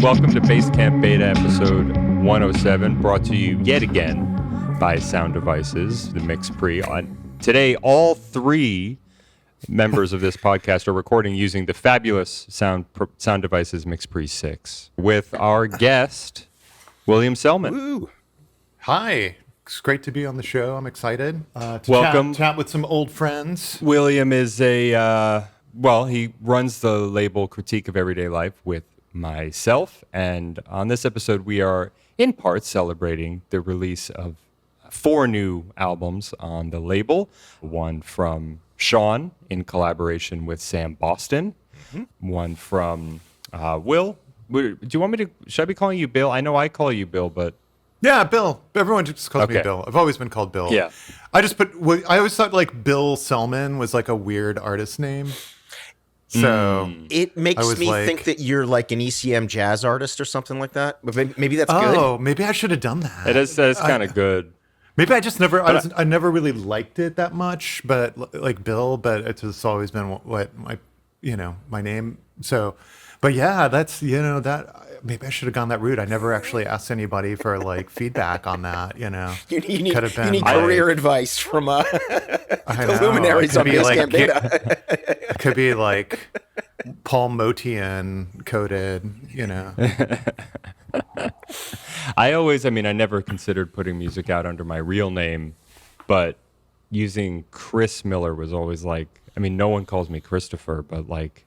Welcome to Basecamp Beta episode 107, brought to you yet again by Sound Devices, the Mix Pre. Today, all three members of this podcast are recording using the fabulous Sound Devices Mix Pre 6 with our guest, William Selman. Woo. Hi. It's great to be on the show. I'm excited to Welcome. chat with some old friends. William is he runs the label Critique of Everyday Life with myself, and on this episode we are in part celebrating the release of 4 new albums on the label. One from Shawn in collaboration with Sam Boston. Mm-hmm. One from Will. Do you want me to? Should I be calling you Bill? I know I call you Bill, but Yeah, Bill. Everyone just calls me Bill. I've always been called Bill. Yeah. I always thought like Bill Selman was like a weird artist name. So it makes me think that you're like an ECM jazz artist or something like that. But maybe that's good. Oh, maybe I should have done that. That is kind of good. Maybe I just never. I never really liked it that much, but like Bill. But it's just always been what my name. So, but yeah, that's that. Maybe I should have gone that route. I never actually asked anybody for like feedback on that. You need career advice from the luminaries on Basecamp Beta. It could be like Paul Motian coded. I never considered putting music out under my real name, but using Chris Miller was always like, no one calls me Christopher, but like,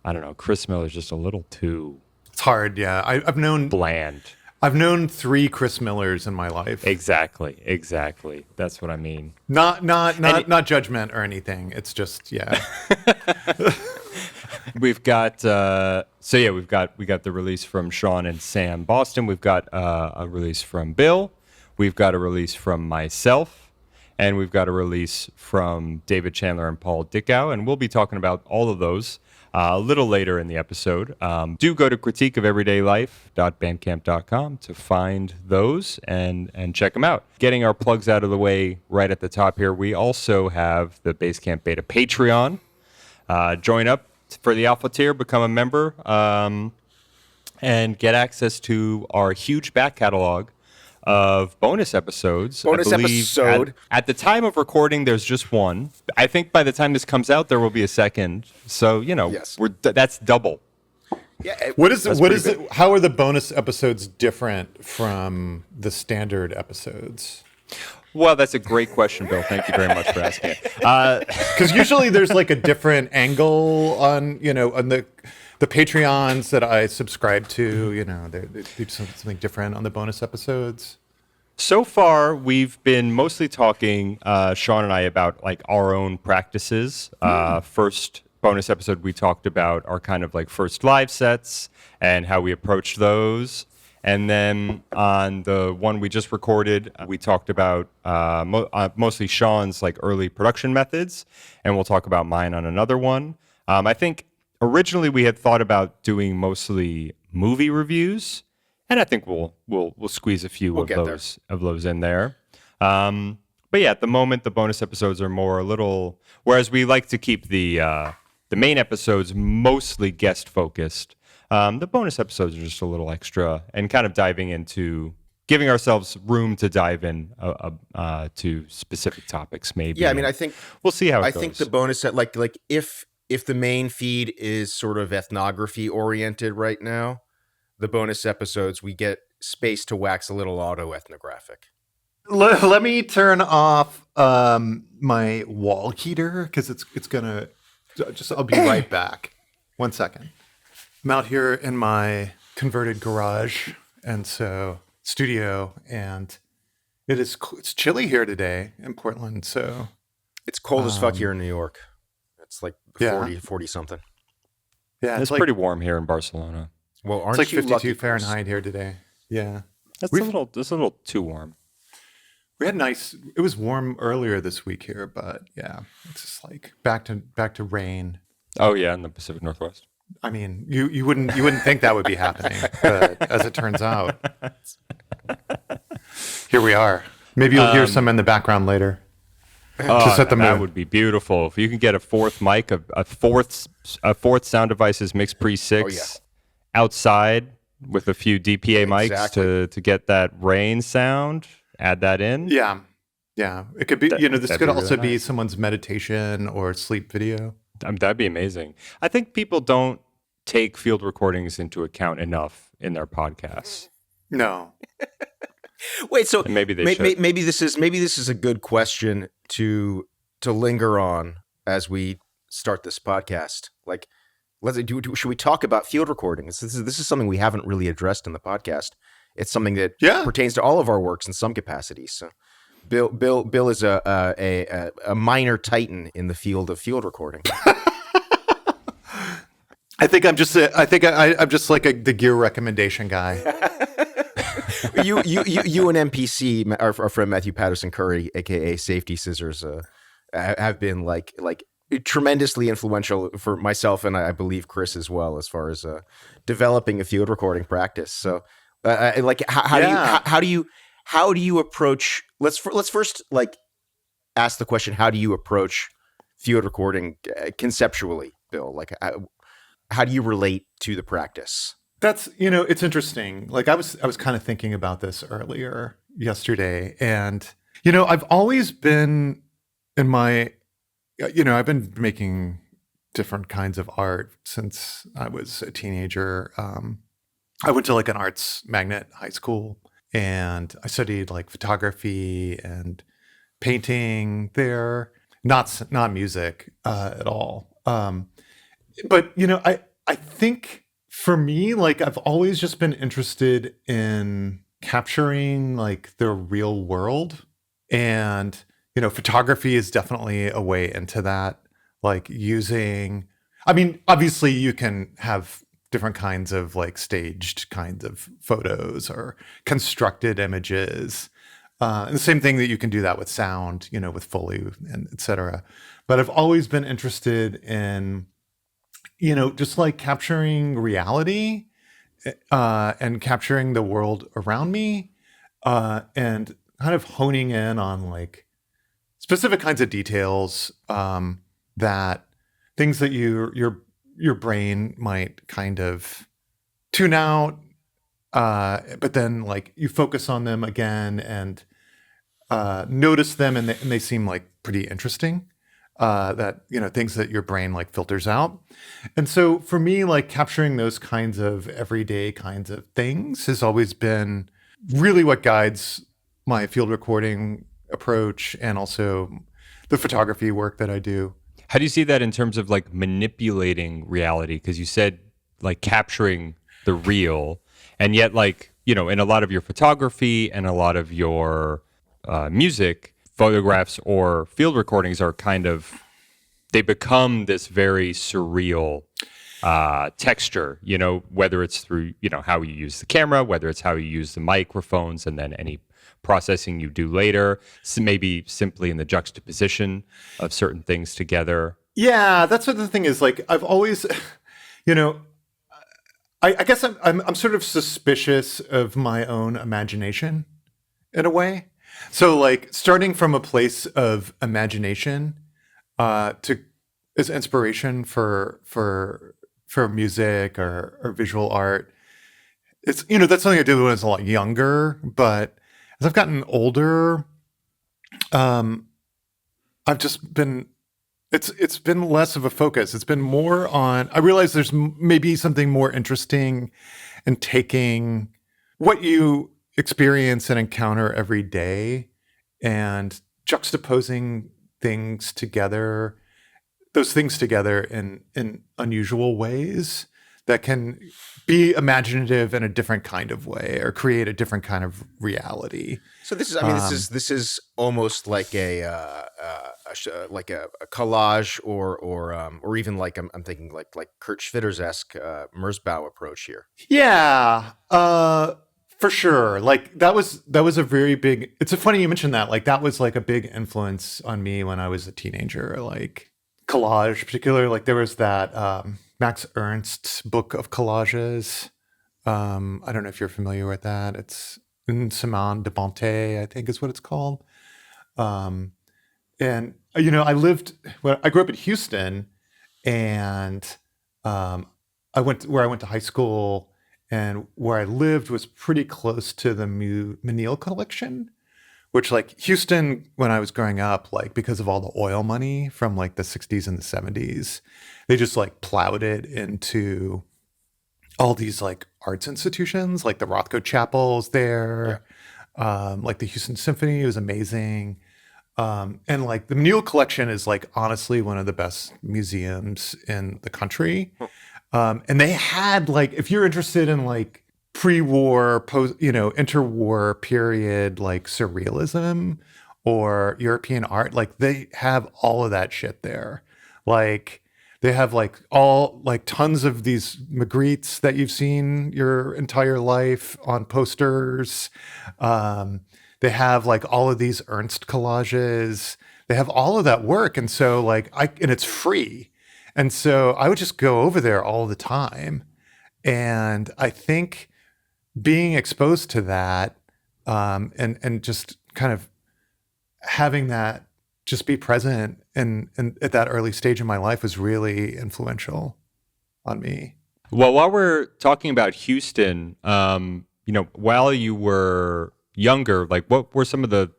I don't know, Chris Miller is just a little too. It's hard, yeah. I've known bland. I've known 3 Chris Millers in my life. Exactly. That's what I mean. Not judgment or anything. It's just We've got we got the release from Shawn and Sam Boston. We've got a release from Bill. We've got a release from myself, and we've got a release from David Chandler and Paul Dickow, and we'll be talking about all of those a little later in the episode. Do go to critiqueofeverydaylife.bandcamp.com to find those and check them out. Getting our plugs out of the way right at the top here, we also have the Basecamp Beta Patreon. Join up for the Alpha tier, become a member, and get access to our huge back catalog of bonus episodes. At the time of recording, there's just one. I think by the time this comes out, there will be a second. So yes. That's double. Yeah. What is it? How are the bonus episodes different from the standard episodes? Well, that's a great question, Bill. Thank you very much for asking. Because usually there's like a different angle on the Patreons that I subscribe to. They do something different on the bonus episodes. So far, we've been mostly talking, Shawn and I, about like our own practices. First bonus episode, we talked about our kind of like first live sets and how we approached those. And then on the one we just recorded, we talked about mostly Shawn's like early production methods, and we'll talk about mine on another one. I think originally we had thought about doing mostly movie reviews, and I think we'll squeeze a few of those in there. But yeah, at the moment the bonus episodes are more a little, whereas we like to keep the main episodes mostly guest focused. The bonus episodes are just a little extra and kind of giving ourselves room to dive in to specific topics. Maybe. Yeah, I think we'll see how it goes. I think the bonus like if the main feed is sort of ethnography oriented right now, the bonus episodes we get space to wax a little auto-ethnographic. Let me turn off my wall heater because it's gonna. I'll be right back. 1 second. I'm out here in my converted garage and studio, and it's chilly here today in Portland. So it's cold as fuck here in New York. It's like 40 something. Yeah, it's pretty warm here in Barcelona. Well, aren't it's like you 52 Fahrenheit here today? Yeah, that's a little too warm. We had it was warm earlier this week here, but yeah, it's just like back to rain. Oh yeah, in the Pacific Northwest. You wouldn't think that would be happening, but as it turns out, here we are. Maybe you'll hear some in the background later. To set the mood. That would be beautiful. If you can get a fourth mic, a fourth Sound Devices Mix Pre 6 outside, with a few DPA mics Exactly. to get that rain sound. Add that in. Yeah. Yeah. It could be, this That'd could be really also be nice. someone's meditation or sleep video. That'd be amazing. I think people don't take field recordings into account enough in their podcasts, No. Wait, so and maybe they should. maybe this is a good question to linger on as we start this podcast. Like, should we talk about field recordings? This is something we haven't really addressed in the podcast. It's something that Yeah. pertains to all of our works in some capacity. So, Bill is a minor titan in the field of field recording. I think I'm just like the gear recommendation guy. you and MPC, our friend Matthew Patterson Curry, aka Safety Scissors, have been like tremendously influential for myself, and I believe Chris as well, as far as developing a field recording practice. So, how do you approach? Let's first like ask the question: how do you approach field recording conceptually, Bill? Like, how do you relate to the practice? That's, it's interesting. Like I was kind of thinking about this earlier yesterday, and I've always been in my, I've been making different kinds of art since I was a teenager. I went to like an arts magnet high school, and I studied like photography and painting there, not music at all. But I think for me, like I've always just been interested in capturing like the real world, and photography is definitely a way into that. Like obviously you can have different kinds of like staged kinds of photos or constructed images. And the same thing that you can do that with sound, with Foley and et cetera. But I've always been interested in, just like capturing reality and capturing the world around me, and kind of honing in on like specific kinds of details, that things that your brain might kind of tune out, but then like you focus on them again and notice them, and they seem like pretty interesting. That things that your brain like filters out. And so for me, like capturing those kinds of everyday kinds of things has always been really what guides my field recording approach, and also the photography work that I do. How do you see that in terms of like manipulating reality? Because you said like capturing the real, and yet like, in a lot of your photography and a lot of your music, photographs or field recordings are kind of, they become this very surreal texture, whether it's through, how you use the camera, whether it's how you use the microphones, and then any processing you do later, so maybe simply in the juxtaposition of certain things together. Yeah, that's what the thing is. Like I've always, I guess I'm sort of suspicious of my own imagination in a way. So like starting from a place of imagination to as inspiration for music or visual art. It's that's something I did when I was a lot younger, but as I've gotten older, I've just been it's been less of a focus. It's been more on, I realize there's maybe something more interesting in taking what you experience and encounter every day and juxtaposing those things together in unusual ways that can be imaginative in a different kind of way or create a different kind of reality. So this is, this is almost like a collage or even like I'm thinking like Kurt Schwitter's-esque Merzbow approach here. Yeah, for sure. Like that was a very big. It's funny you mentioned that. Like that was like a big influence on me when I was a teenager. Like collage, particularly. Like there was that Max Ernst's book of collages. I don't know if you're familiar with that. It's in Selman de Bonté, I think is what it's called. And I grew up in Houston, and I went to high school, and where I lived was pretty close to the Menil collection, which like Houston, when I was growing up, like because of all the oil money from like the 60s and the 70s, they just like plowed it into all these like arts institutions, like the Rothko Chapel's there, like the Houston Symphony was amazing. And like the Menil collection is like honestly one of the best museums in the country. And they had like, if you're interested in like pre-war, post, interwar period, like surrealism or European art, like they have all of that shit there. Like they have like all like tons of these Magrittes that you've seen your entire life on posters. They have like all of these Ernst collages. They have all of that work. And so like and it's free. And so I would just go over there all the time. And I think being exposed to that and just kind of having that just be present and at that early stage in my life was really influential on me. Well, while we're talking about Houston, while you were younger, like what were some of the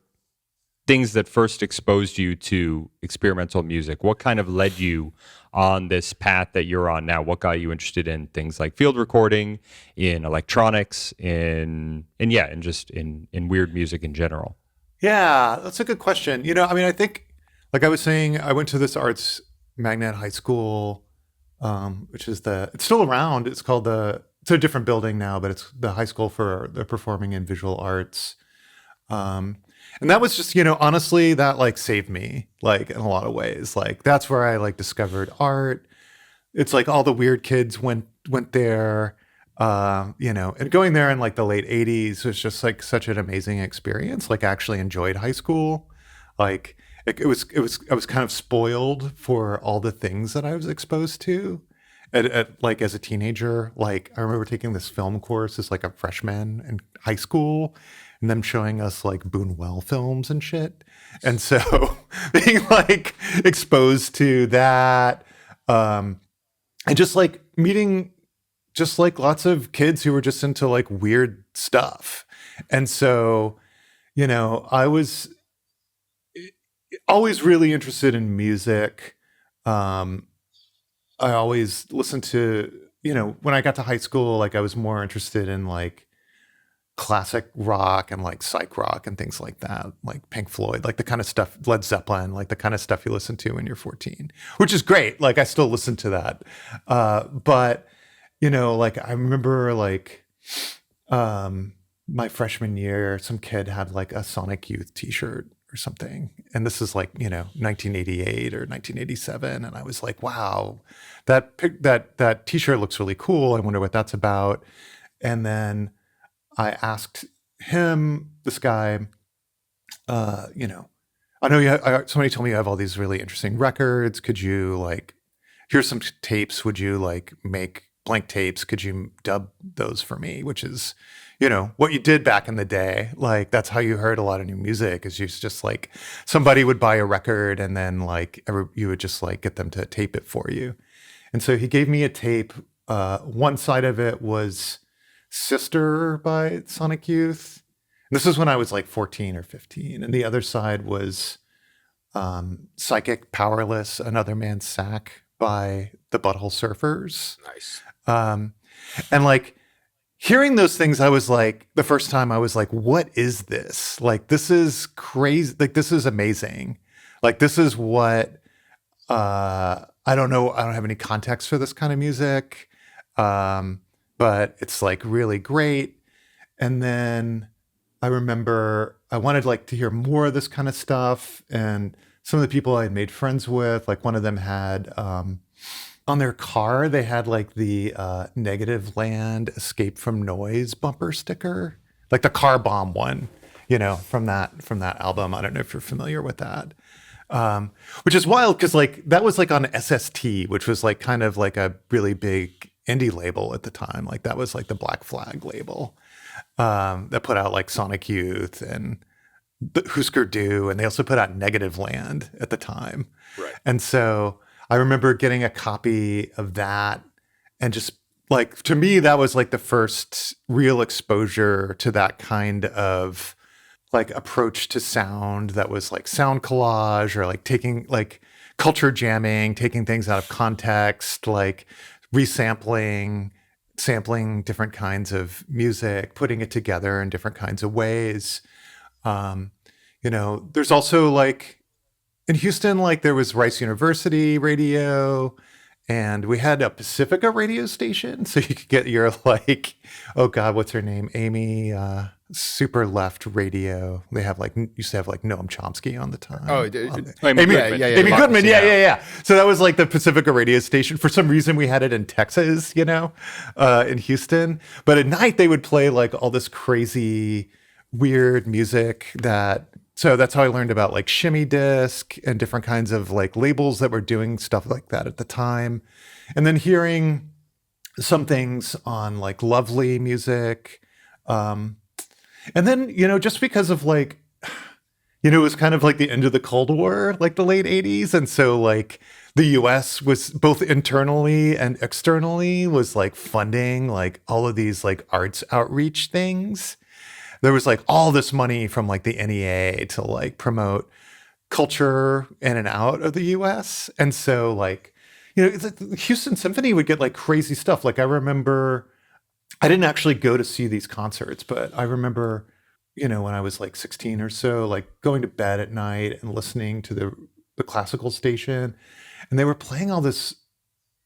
things that first exposed you to experimental music? What kind of led you on this path that you're on now? What got you interested in things like field recording, in electronics, in weird music in general? Yeah, that's a good question. I think, like I was saying, I went to this arts magnet high school, which is it's still around. It's a different building now, but it's the high school for the performing and visual arts. And that was just, honestly, that like saved me, like in a lot of ways. Like that's where I like discovered art. It's like all the weird kids went there, and going there in like the late 80s was just like such an amazing experience. Like I actually enjoyed high school. Like I was kind of spoiled for all the things that I was exposed to like as a teenager. Like I remember taking this film course as like a freshman in high school, and them showing us like Buñuel films and shit. And so being like exposed to that, and just like meeting just like lots of kids who were just into like weird stuff. And so, I was always really interested in music. I always listened to, when I got to high school, like I was more interested in like classic rock and like psych rock and things like that, like Pink Floyd, like the kind of stuff, Led Zeppelin, like the kind of stuff you listen to when you're 14, which is great. Like I still listen to that. But, like I remember like my freshman year, some kid had like a Sonic Youth t-shirt or something. And this is like, 1988 or 1987. And I was like, wow, that t-shirt looks really cool. I wonder what that's about. And then I asked him, this guy, I know somebody told me you have all these really interesting records. Could you like, here's some tapes. Would you like make blank tapes? Could you dub those for me? Which is, what you did back in the day. Like that's how you heard a lot of new music, is you just like somebody would buy a record and then like you would just like get them to tape it for you. And so he gave me a tape. One side of it was Sister by Sonic Youth. And this is when I was like 14 or 15. And the other side was Psychic Powerless, Another Man's Sack by the Butthole Surfers. Nice. And like hearing those things, I was like, the first time I was like, what is this? Like, this is crazy. Like, this is amazing. Like, this is what, I don't know. I don't have any context for this kind of music. But it's like really great. And then I remember I wanted like to hear more of this kind of stuff. And some of the people I had made friends with, like one of them had, on their car, they had like the Negative Land Escape from Noise bumper sticker, like the car bomb one, from that album. I don't know if you're familiar with that. Which is wild because like that was like on SST, which was like kind of like a really big indie label at the time. Like that was like the Black Flag label that put out like Sonic Youth and Husker Du, and they also put out Negative Land at the time. Right. And so I remember getting a copy of that and just like to me, that was like the first real exposure to that kind of like approach to sound that was like sound collage or like taking like culture jamming, taking things out of context, like resampling, sampling different kinds of music, putting it together in different kinds of ways. There's also like in Houston, like there was Rice University radio, and we had a Pacifica radio station, so you could get your like, oh God, what's her name? Amy, super left radio. They have like used to have like Noam Chomsky on the time. Oh, Amy yeah, yeah, Amy yeah. Goodman, yeah. So that was like the Pacifica radio station. For some reason, we had it in Texas, in Houston. But at night, they would play like all this crazy, weird music so that's how I learned about like Shimmy Disc and different kinds of like labels that were doing stuff like that at the time. And then hearing some things on like Lovely music. And then, just because of like, it was kind of like the end of the Cold War, like the late 80s. And so like the US was both internally and externally was like funding like all of these like arts outreach things. There was like all this money from like the NEA to like promote culture in and out of the US. And so like, the Houston Symphony would get like crazy stuff. Like I remember, I didn't actually go to see these concerts, but I remember, when I was like 16 or so, like going to bed at night and listening to the classical station. And they were playing all this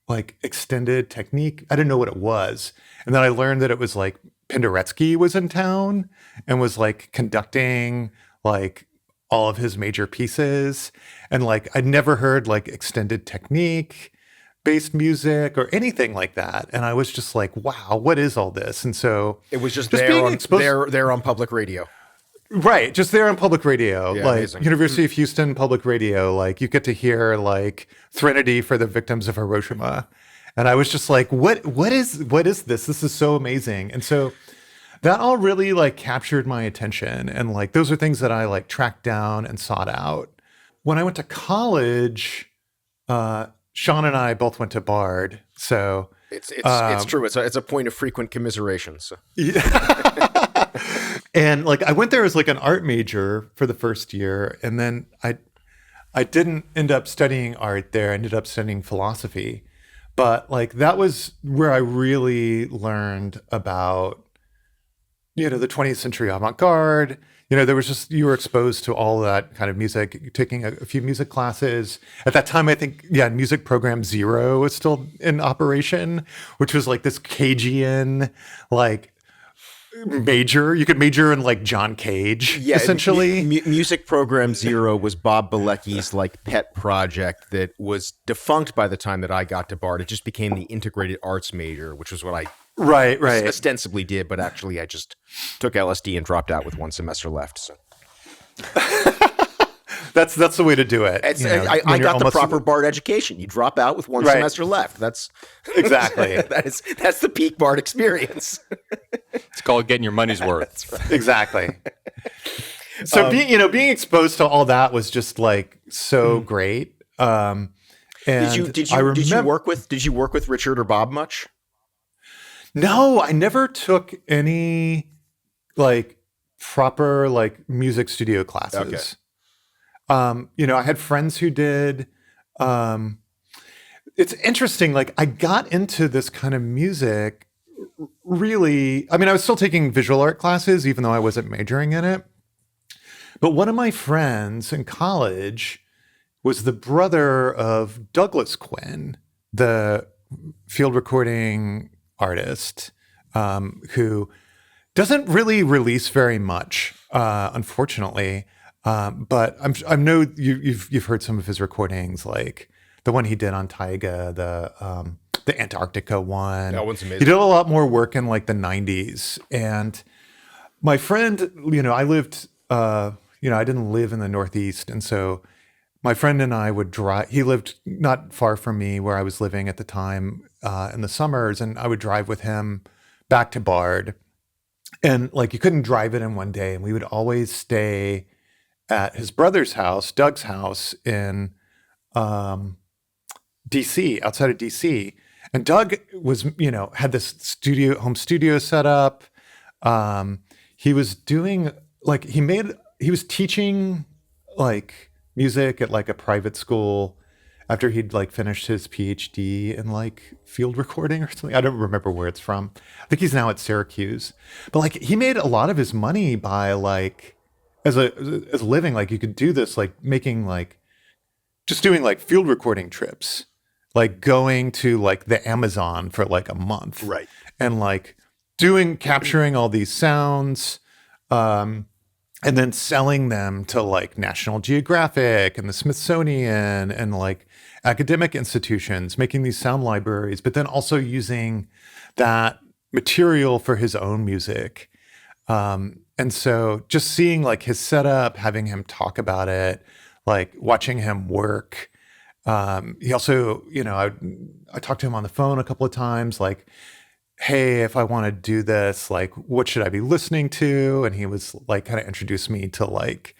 like extended technique. I didn't know what it was. And then I learned that it was like Penderecki was in town and was like conducting like all of his major pieces. And like, I'd never heard like extended technique based music or anything like that. And I was just like, wow, what is all this? And so It was just being exposed, there on public radio. Right, just there on public radio, Yeah, like amazing. University of Houston public radio, like you get to hear like Threnody for the victims of Hiroshima. And I was just like, what is this? This is so amazing. And so that all really like captured my attention. And like those are things that I like tracked down and sought out. When I went to college, Shawn and I both went to Bard. So It's true. It's a point of frequent commiseration. So. And like I went there as like an art major for the first year, and then I didn't end up studying art there. I ended up studying philosophy. But like that was where I really learned about the 20th century avant-garde. There was just, you were exposed to all that kind of music, taking a few music classes. At that time, I think, Music Program Zero was still in operation, which was like this Cagean, like major. You could major in like John Cage, essentially. Music Program Zero was Bob Bilecki's like pet project that was defunct by the time that I got to Bard. It just became the integrated arts major, which was what I right ostensibly did, but actually I just took LSD and dropped out with one semester left. So that's the way to do it. I got the proper Bard education. You drop out with one semester left. That's exactly that's the peak Bard experience. It's called getting your money's worth. Right. Exactly. So being exposed to all that was just like so great. And did you work with Richard or Bob much? No, I never took any like proper like music studio classes. Okay. I had friends who did. It's interesting. Like I got into this kind of music really. I mean, I was still taking visual art classes, even though I wasn't majoring in it. But one of my friends in college was the brother of Douglas Quinn, the field recording artist, who doesn't really release very much, unfortunately. But I know you've heard some of his recordings, like the one he did on Taiga, the Antarctica one. That one's amazing. He did a lot more work in like the 90s. And my friend, I lived, I didn't live in the Northeast, and so my friend and I would drive. He lived not far from me where I was living at the time in the summers, and I would drive with him back to Bard. And like you couldn't drive it in one day, and we would always stay at his brother's house, Doug's house in DC, outside of DC. And Doug was, had this home studio set up. He was doing he was teaching like music at like a private school after he'd like finished his PhD in like field recording or something. I don't remember where it's from. I think he's now at Syracuse. But like he made a lot of his money by like as a living. Like you could do this like making like just doing like field recording trips, like going to like the Amazon for like a month. Right. And like capturing all these sounds, and then selling them to like National Geographic and the Smithsonian and like academic institutions, making these sound libraries, but then also using that material for his own music. And so just seeing like his setup, having him talk about it, like watching him work. He also, I talked to him on the phone a couple of times, like, hey, if I want to do this, like, what should I be listening to? And he was like, kind of introduced me to like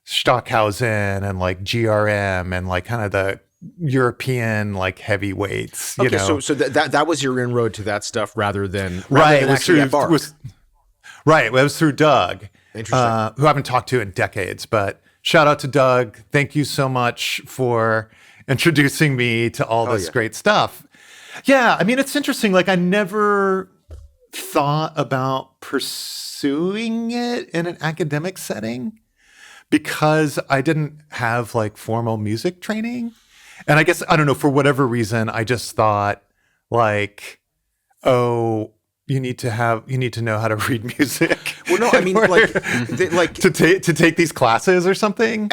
Stockhausen and like GRM and like kind of the European like heavyweights. Okay, so that was your inroad to that stuff rather than It was through Doug, Interesting. Who I haven't talked to in decades. But shout out to Doug. Thank you so much for introducing me to all this great stuff. Yeah, I mean, it's interesting. Like, I never thought about pursuing it in an academic setting because I didn't have like formal music training. And I guess, I don't know, for whatever reason, I just thought like, oh, you need to know how to read music. Well, no, I mean, to take these classes or something.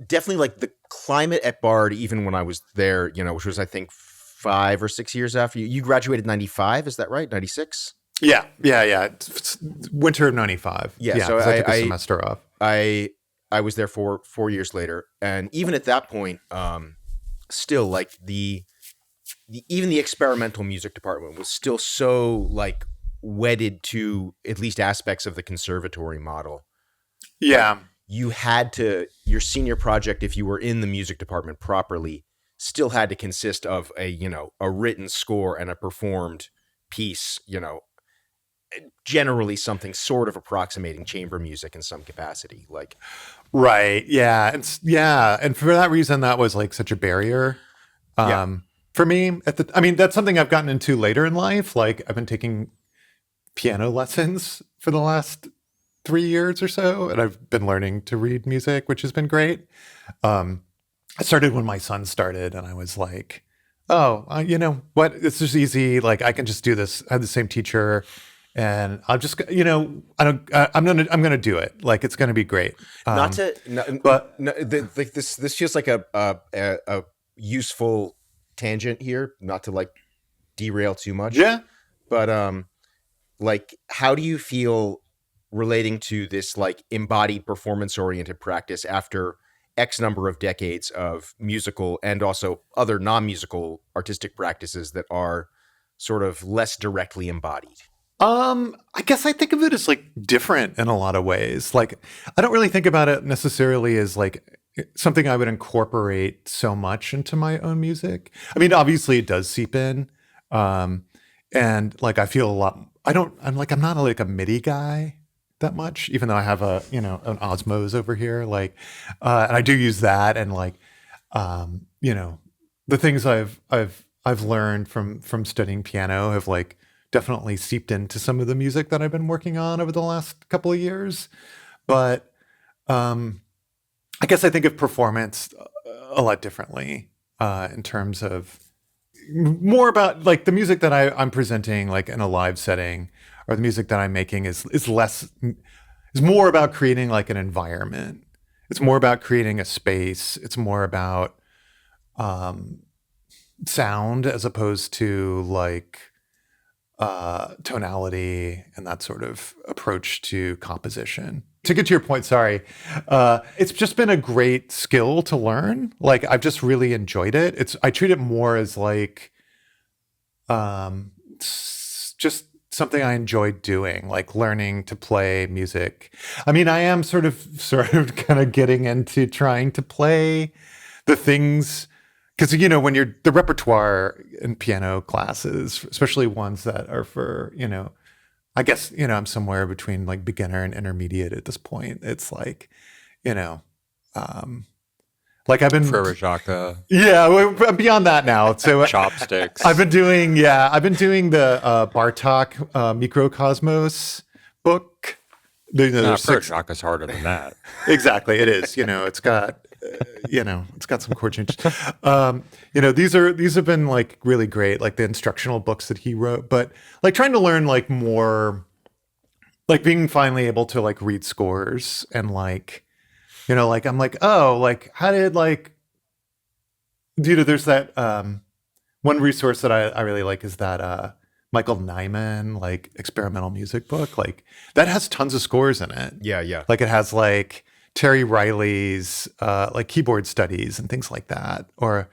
Definitely like the climate at Bard, even when I was there, which was, I think, 5 or 6 years after you graduated in 95. Is that right? 96? Yeah. It's winter of 95. Yeah. So I took a semester off. I was there for 4 years later. And even at that point, still like even the experimental music department was still so like wedded to at least aspects of the conservatory model. Yeah. You had to, your senior project, if you were in the music department properly, still had to consist of a written score and a performed piece, generally something sort of approximating chamber music in some capacity. Like, right. Yeah. And for that reason, that was like such a barrier. For me that's something I've gotten into later in life. Like I've been taking piano lessons for the last 3 years or so, and I've been learning to read music, which has been great. I started when my son started, and I was like, oh, you know what? It's just easy. Like I can just do this. I have the same teacher, and I'll just, I'm gonna do it. Like it's gonna be great. This feels like a useful tangent here, not to like derail too much. Yeah. But like, how do you feel relating to this like embodied performance oriented practice after X number of decades of musical and also other non-musical artistic practices that are sort of less directly embodied? I guess I think of it as like different in a lot of ways. Like I don't really think about it necessarily as like something I would incorporate so much into my own music. I mean, obviously it does seep in. And like I feel a lot I'm not like a MIDI guy that much, even though I have an Osmos over here. Like and I do use that, and like the things I've learned from studying piano have like definitely seeped into some of the music that I've been working on over the last couple of years. But I guess I think of performance a lot differently in terms of more about like the music that I'm presenting like in a live setting, or the music that I'm making is more about creating like an environment. It's more about creating a space. It's more about sound as opposed to like tonality and that sort of approach to composition. To get to your point, sorry, it's just been a great skill to learn. Like I've just really enjoyed it. I treat it more as like just something I enjoy doing, like learning to play music. I mean, I am sort of kind of getting into trying to play the things, because when you're the repertoire in piano classes, especially ones that are for I guess I'm somewhere between like beginner and intermediate at this point. It's like um, like I've been Frere Jacques, I'm beyond that now. So chopsticks. I've been doing the Bartok Microcosmos book. Frere Jacques is harder than that. Exactly, it is. It's got it's got some chord changes. These have been like really great, like the instructional books that he wrote. But like trying to learn like more, like being finally able to like read scores and like, like I'm like, oh, like how did like, there's that one resource that I really like is that Michael Nyman like experimental music book, like that has tons of scores in it. Yeah. Like it has like Terry Riley's like keyboard studies and things like that, or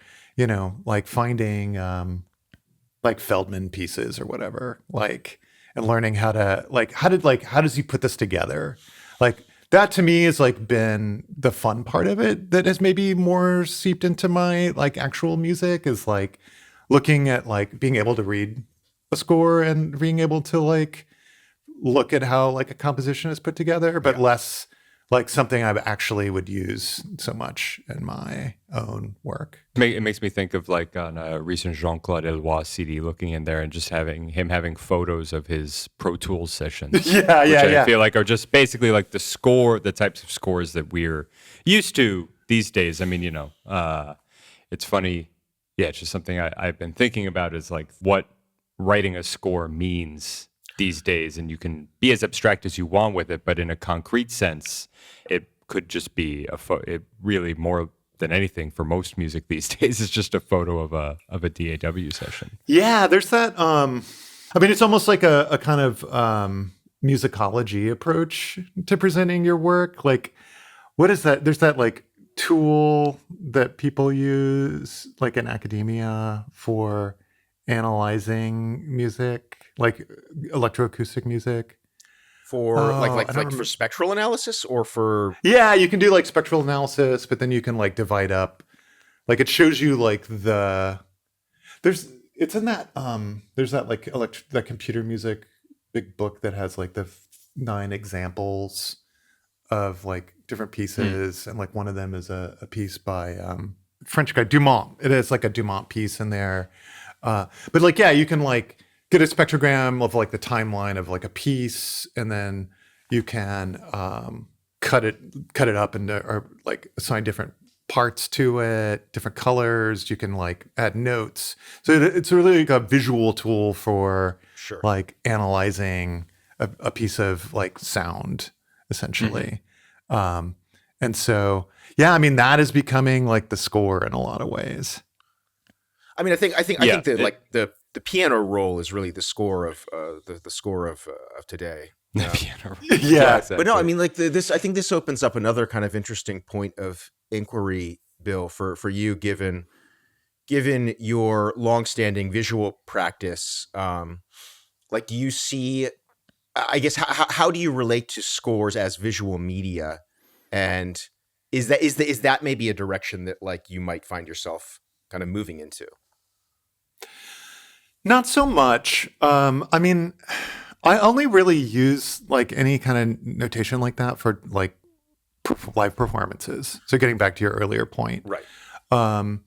like finding like Feldman pieces or whatever, like and learning how to like how does he put this together, like that to me has like been the fun part of it that has maybe more seeped into my like actual music, is like looking at like being able to read a score and being able to like look at how like a composition is put together, but less like something I actually would use so much in my own work. It makes me think of like on a recent Jean-Claude Eloy CD, looking in there and just having photos of his Pro Tools sessions. Which I feel like are just basically like the types of scores that we're used to these days. I mean, it's funny. Yeah, it's just something I've been thinking about, is like what writing a score means these days, and you can be as abstract as you want with it, but in a concrete sense, it could just be it really, more than anything for most music these days, is just a photo of a DAW session. Yeah, there's that. I mean, it's almost like a kind of musicology approach to presenting your work. Like, what is that? There's that like tool that people use, like in academia, for analyzing music, like electroacoustic music. For for spectral analysis, or for you can do like spectral analysis, but then you can like divide up, like it shows you like there's that like that computer music big book that has like the 9 examples of like different pieces, and like one of them is a piece by French guy Dumont. It is like a Dumont piece in there, but like you can like get a spectrogram of like the timeline of like a piece, and then you can cut it up into, or like assign different parts to it, different colors. You can like add notes. So it's really like a visual tool for like analyzing a piece of like sound, essentially. And so, I mean, that is becoming like the score in a lot of ways. I mean, I think that like the piano roll is really the score of the score of today. The piano roll. Yeah, exactly. But no, I mean, like this. I think this opens up another kind of interesting point of inquiry, Bill, for you, given your longstanding visual practice. Like, do you see? I guess how do you relate to scores as visual media, and is that maybe a direction that like you might find yourself kind of moving into? Not so much. I mean, I only really use like any kind of notation like that for like live performances. So getting back to your earlier point, right? And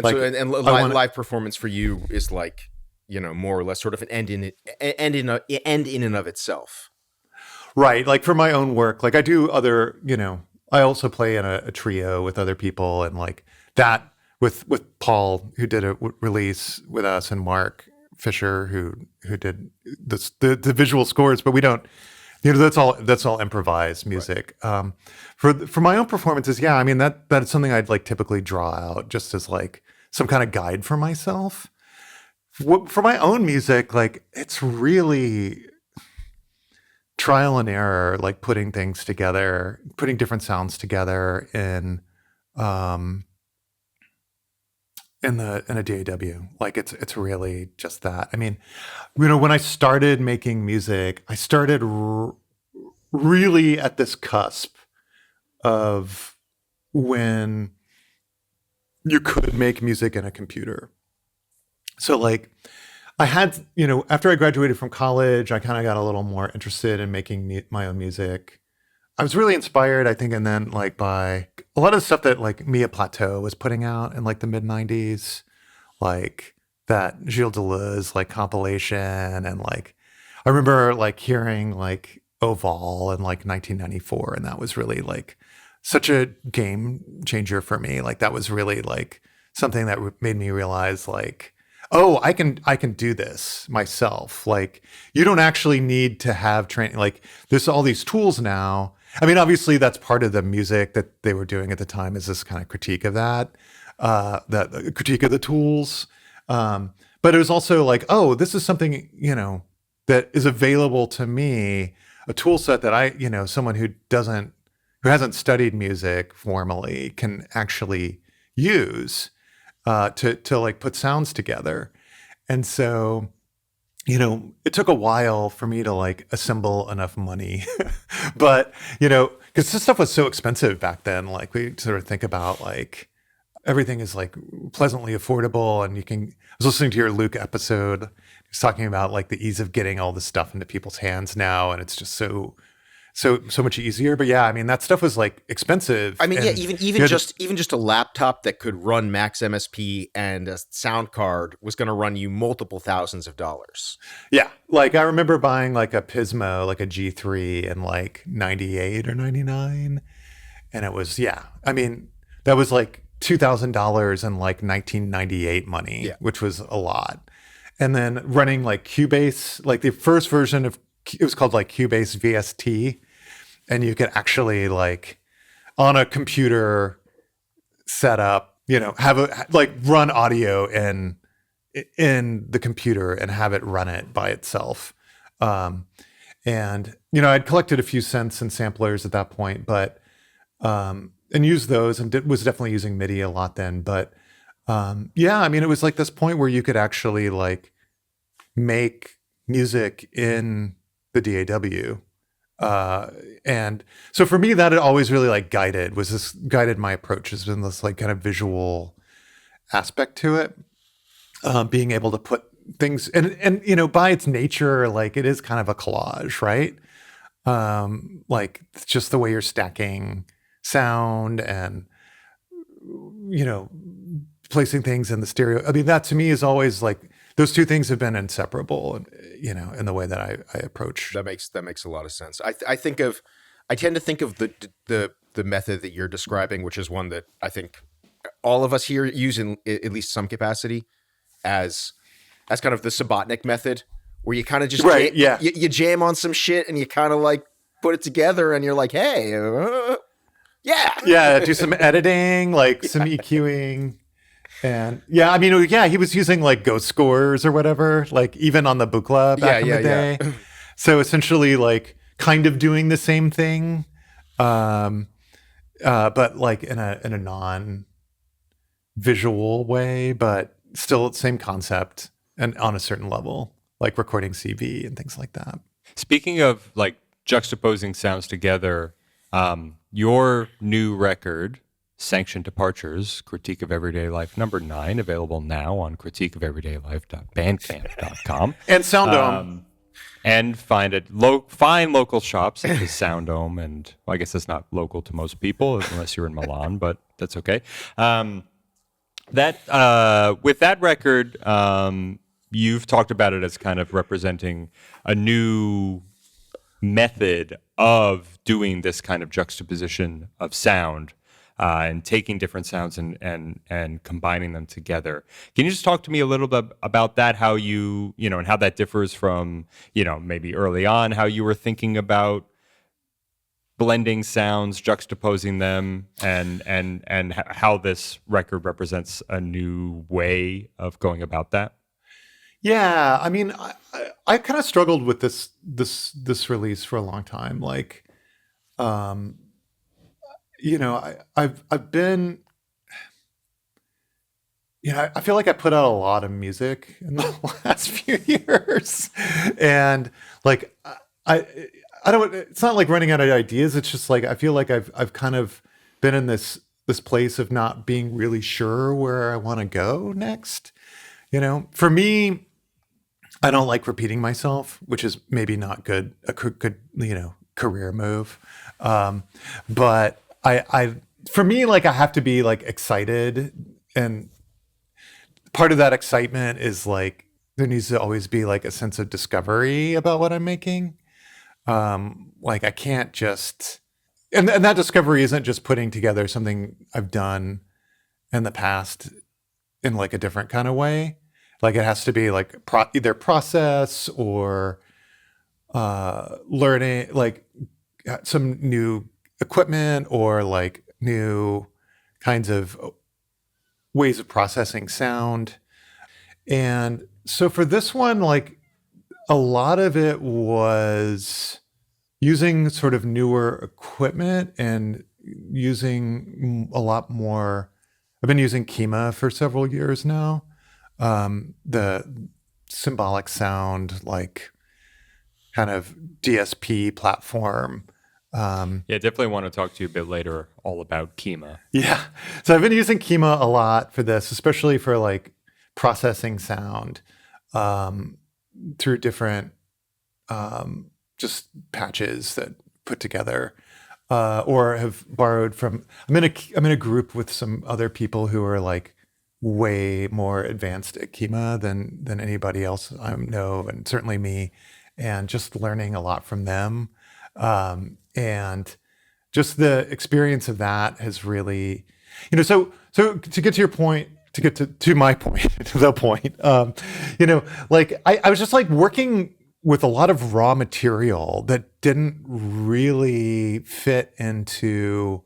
like, live performance for you is like, more or less sort of an end in and of itself, right? Like for my own work, like I do other, I also play in a trio with other people, and like that with Paul, who did a release with us, and Mark Fisher, who did the visual scores, but we don't, that's all improvised music. Right. For my own performances, I mean that's something I'd like typically draw out just as like some kind of guide for myself. For my own music, like it's really trial and error, like putting things together, putting different sounds together in a DAW. Like it's really just that. I mean, when I started making music, I started really at this cusp of when you could make music in a computer. So like I had, after I graduated from college, I kind of got a little more interested in making my own music. I was really inspired, I think, and then like by a lot of the stuff that like Mia Plateau was putting out in like the mid 90s, like that Gilles Deleuze like compilation. And like, I remember like hearing like Oval in like 1994. And that was really like such a game changer for me. Like that was really like something that made me realize like, oh, I can do this myself. Like you don't actually need to have training. Like there's all these tools now. I mean, obviously that's part of the music that they were doing at the time, is this kind of critique of that critique of the tools. But it was also like, oh, this is something, that is available to me, a tool set that I, someone who hasn't studied music formally can actually use to like put sounds together. And so, it took a while for me to like assemble enough money, but, because this stuff was so expensive back then, like we sort of think about like everything is like pleasantly affordable. And I was listening to your Luke episode, he's talking about like the ease of getting all this stuff into people's hands now. And it's just so much easier. But yeah, I mean, that stuff was like expensive. I mean, and even just a laptop that could run Max MSP and a sound card was going to run you multiple thousands of dollars. Yeah. Like I remember buying like a Pismo, like a G3 in like 98 or 99. And it was, I mean, that was like $2,000 in like 1998 money, which was a lot. And then running like Cubase, like the first version of it was called like Cubase VST. And you could actually like on a computer set up, have run audio in the computer and have it run it by itself. And, I'd collected a few synths and samplers at that point, but, and used those and was definitely using MIDI a lot then. But, I mean, it was like this point where you could actually like make music in the DAW. And so for me, that had always really like guided my approach, has been this like kind of visual aspect to it. Being able to put things and by its nature, like it is kind of a collage, right? Like it's just the way you're stacking sound and, placing things in the stereo. I mean, that to me is always like, those two things have been inseparable, in the way that I approach. That makes a lot of sense. I tend to think of the method that you're describing, which is one that I think all of us here use in at least some capacity, as kind of the Subotnick method, where you kind of just you jam on some shit and you kind of like put it together and you're like, hey, do some editing, like some EQing. And I mean, he was using like Ghost scores or whatever, like even on the Buchla back in the day. Yeah. So essentially like kind of doing the same thing, but like in a non-visual way, but still same concept and on a certain level, like recording CV and things like that. Speaking of like juxtaposing sounds together, your new record, Sanctioned Departures, Critique of Everyday Life #9, available now on critiqueofeverydaylife.bandcamp.com. And Sounddome. And find local shops such as Sounddome, and well, I guess that's not local to most people unless you're in Milan, but that's okay. With that record, you've talked about it as kind of representing a new method of doing this kind of juxtaposition of sound. And taking different sounds and combining them together. Can you just talk to me a little bit about that? How you and how that differs from maybe early on how you were thinking about blending sounds, juxtaposing them, and how this record represents a new way of going about that. Yeah, I mean, I kind of struggled with this release for a long time, like. I've been, I feel like I put out a lot of music in the last few years, and like I don't. It's not like running out of ideas. It's just like I feel like I've kind of been in this this place of not being really sure where I want to go next. For me, I don't like repeating myself, which is maybe not good, good, career move. But for me, like, I have to be like excited, and part of that excitement is like, there needs to always be like a sense of discovery about what I'm making. Like, I can't just, and that discovery isn't just putting together something I've done in the past in like a different kind of way. Like, it has to be like either process or learning, like some new equipment or like new kinds of ways of processing sound. And so for this one, like, a lot of it was using sort of newer equipment and using a lot more. I've been using Kima for several years now. The symbolic sound, like, kind of DSP platform. Definitely want to talk to you a bit later all about Kima. Yeah. So I've been using Kima a lot for this, especially for like processing sound through different just patches that put together, or have borrowed from. I'm in a group with some other people who are like way more advanced at Kima than anybody else I know, and certainly me, and just learning a lot from them. And just the experience of that has really, so to get to your point, to get to my point, to the point, like, I was just like working with a lot of raw material that didn't really fit into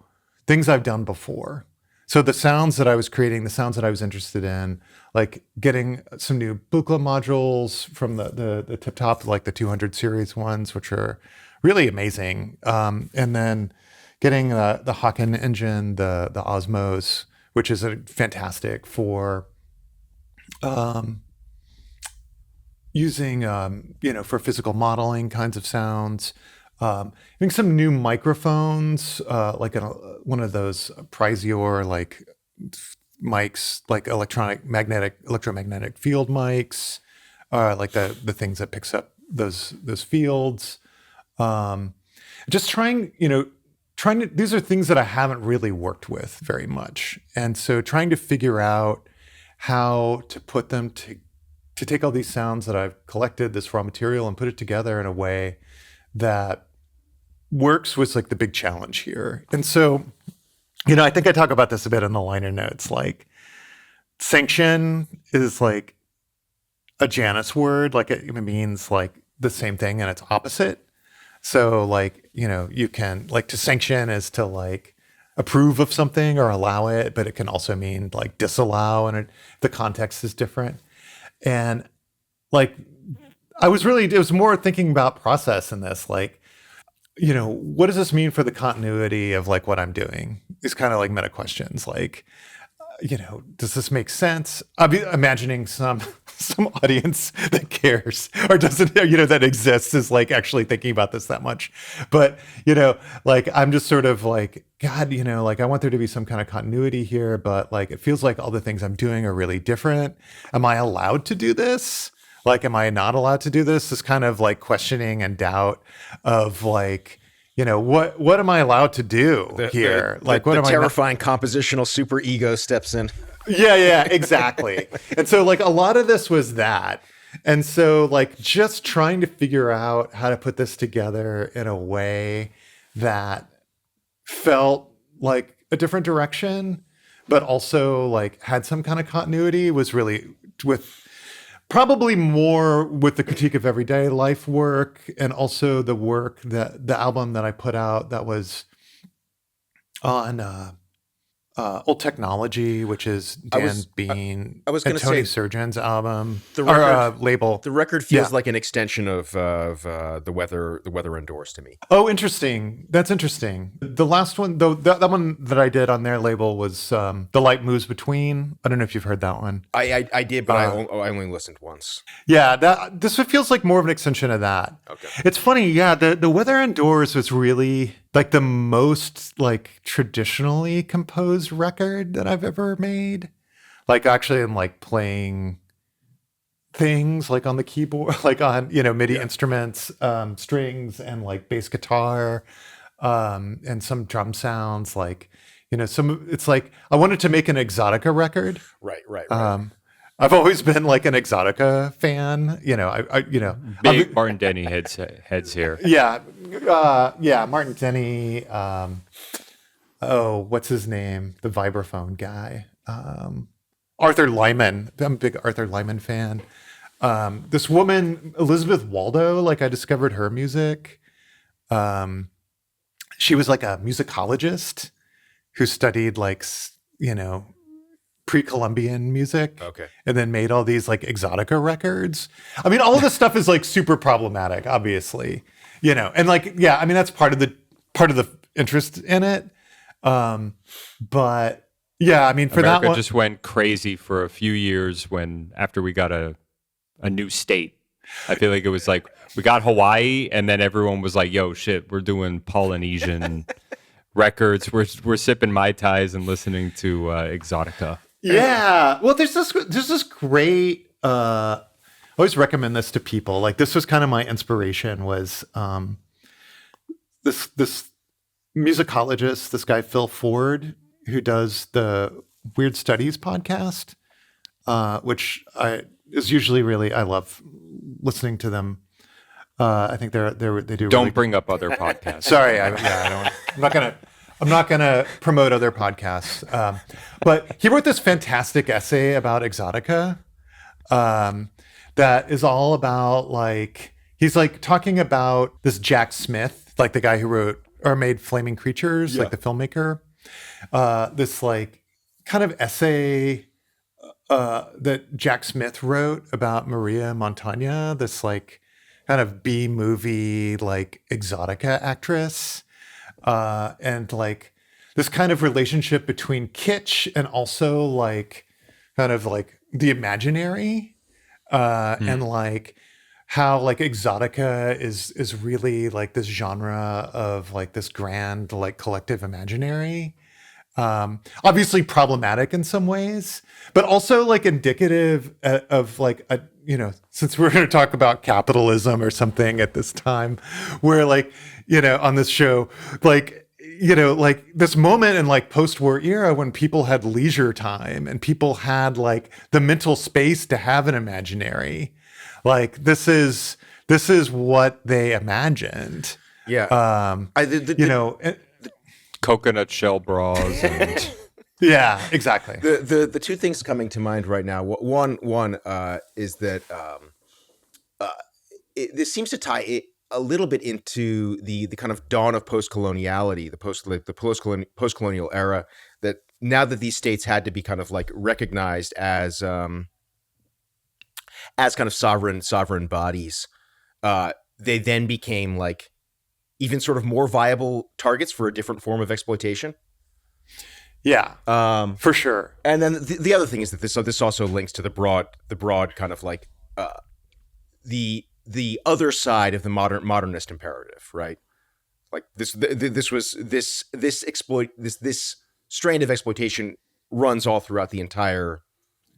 things I've done before. So the sounds that I was creating, the sounds that I was interested in, like getting some new Buchla modules from the tip top, like the 200 series ones, which are really amazing. And then getting the Haken engine, the Osmos, which is fantastic for using, for physical modeling kinds of sounds. Having some new microphones, like one of those Prizior like mics, like electromagnetic field mics, like the things that picks up those fields. Just trying to, these are things that I haven't really worked with very much. And so trying to figure out how to put them to take all these sounds that I've collected, this raw material, and put it together in a way that works was like the big challenge here. And so, I think I talk about this a bit in the liner notes, like sanction is like a Janus word, like it means like the same thing and its opposite. So like, you can, like, to sanction is to like approve of something or allow it, but it can also mean like disallow, and the context is different. And like, it was more thinking about process in this, like, what does this mean for the continuity of like what I'm doing? These kind of like meta questions, like, does this make sense? I'm imagining some audience that cares or doesn't, that exists, is like actually thinking about this that much. But, like, I'm just sort of like, God, like, I want there to be some kind of continuity here, but like, it feels like all the things I'm doing are really different. Am I allowed to do this? Like, am I not allowed to do this? This kind of like questioning and doubt of like, what am I allowed to do here? Like, what am I? Terrifying compositional super ego steps in. Yeah, exactly. And so like a lot of this was that. And so like just trying to figure out how to put this together in a way that felt like a different direction, but also like had some kind of continuity was really probably more with the critique of everyday life work, and also the work that the album that I put out that was on Old Technology, which is Dan Bean I was and gonna Tony say, Surgeon's album, the record, label. The record feels Yeah. like an extension of the weather indoors to me. Oh, interesting. That's interesting. The last one, though, that one that I did on their label was The Light Moves Between. I don't know if you've heard that one. I did, but I only listened once. Yeah, this feels like more of an extension of that. Okay. It's funny, yeah. The weather indoors was really, like the most like traditionally composed record that I've ever made. Like actually I'm like playing things like on the keyboard, like on, MIDI instruments, strings and like bass guitar, and some drum sounds like, it's like I wanted to make an Exotica record. Right. I've always been like an Exotica fan, Big Martin Denny heads here. yeah, Martin Denny. What's his name? The vibraphone guy. Arthur Lyman. I'm a big Arthur Lyman fan. This woman, Elizabeth Waldo, like I discovered her music. She was like a musicologist who studied like, pre-Columbian music. Okay. And then made all these like Exotica records. I mean, all of this stuff is like super problematic, obviously, and like, yeah, I mean, that's part of the interest in it. But yeah, I mean, for America that one, just went crazy for a few years after we got a new state. I feel like it was like we got Hawaii, and then everyone was like, "Yo, shit, we're doing Polynesian records. We're sipping Mai Tais and listening to Exotica." Yeah. Well, there's this great. I always recommend this to people. Like this was kind of my inspiration. Was this musicologist, this guy Phil Ford, who does the Weird Studies podcast, which is usually really, I love listening to them. I think they do. Don't bring up other podcasts. Sorry, I don't. I'm not gonna promote other podcasts. But he wrote this fantastic essay about Exotica, that is all about like he's like talking about this Jack Smith, like the guy who wrote or made Flaming Creatures, like the filmmaker. This like kind of essay that Jack Smith wrote about Maria Montagna, this like kind of B movie like Exotica actress, and like this kind of relationship between kitsch and also like kind of like the imaginary, and like how like Exotica is really like this genre of like this grand like collective imaginary. Obviously problematic in some ways, but also like indicative of like a, since we're going to talk about capitalism or something at this time, where like, on this show, like, like this moment in like post-war era when people had leisure time and people had like the mental space to have an imaginary, like this is what they imagined. Yeah. Coconut shell bras and Yeah, exactly. The two things coming to mind right now. One is that this seems to tie it a little bit into the kind of dawn of post-coloniality, the post-colonial era. That now that these states had to be kind of like recognized as kind of sovereign bodies, they then became like even sort of more viable targets for a different form of exploitation. Yeah, for sure. And then the other thing is that this also links to the broad kind of like the other side of the modernist imperative, right? Like this strain of exploitation runs all throughout the entire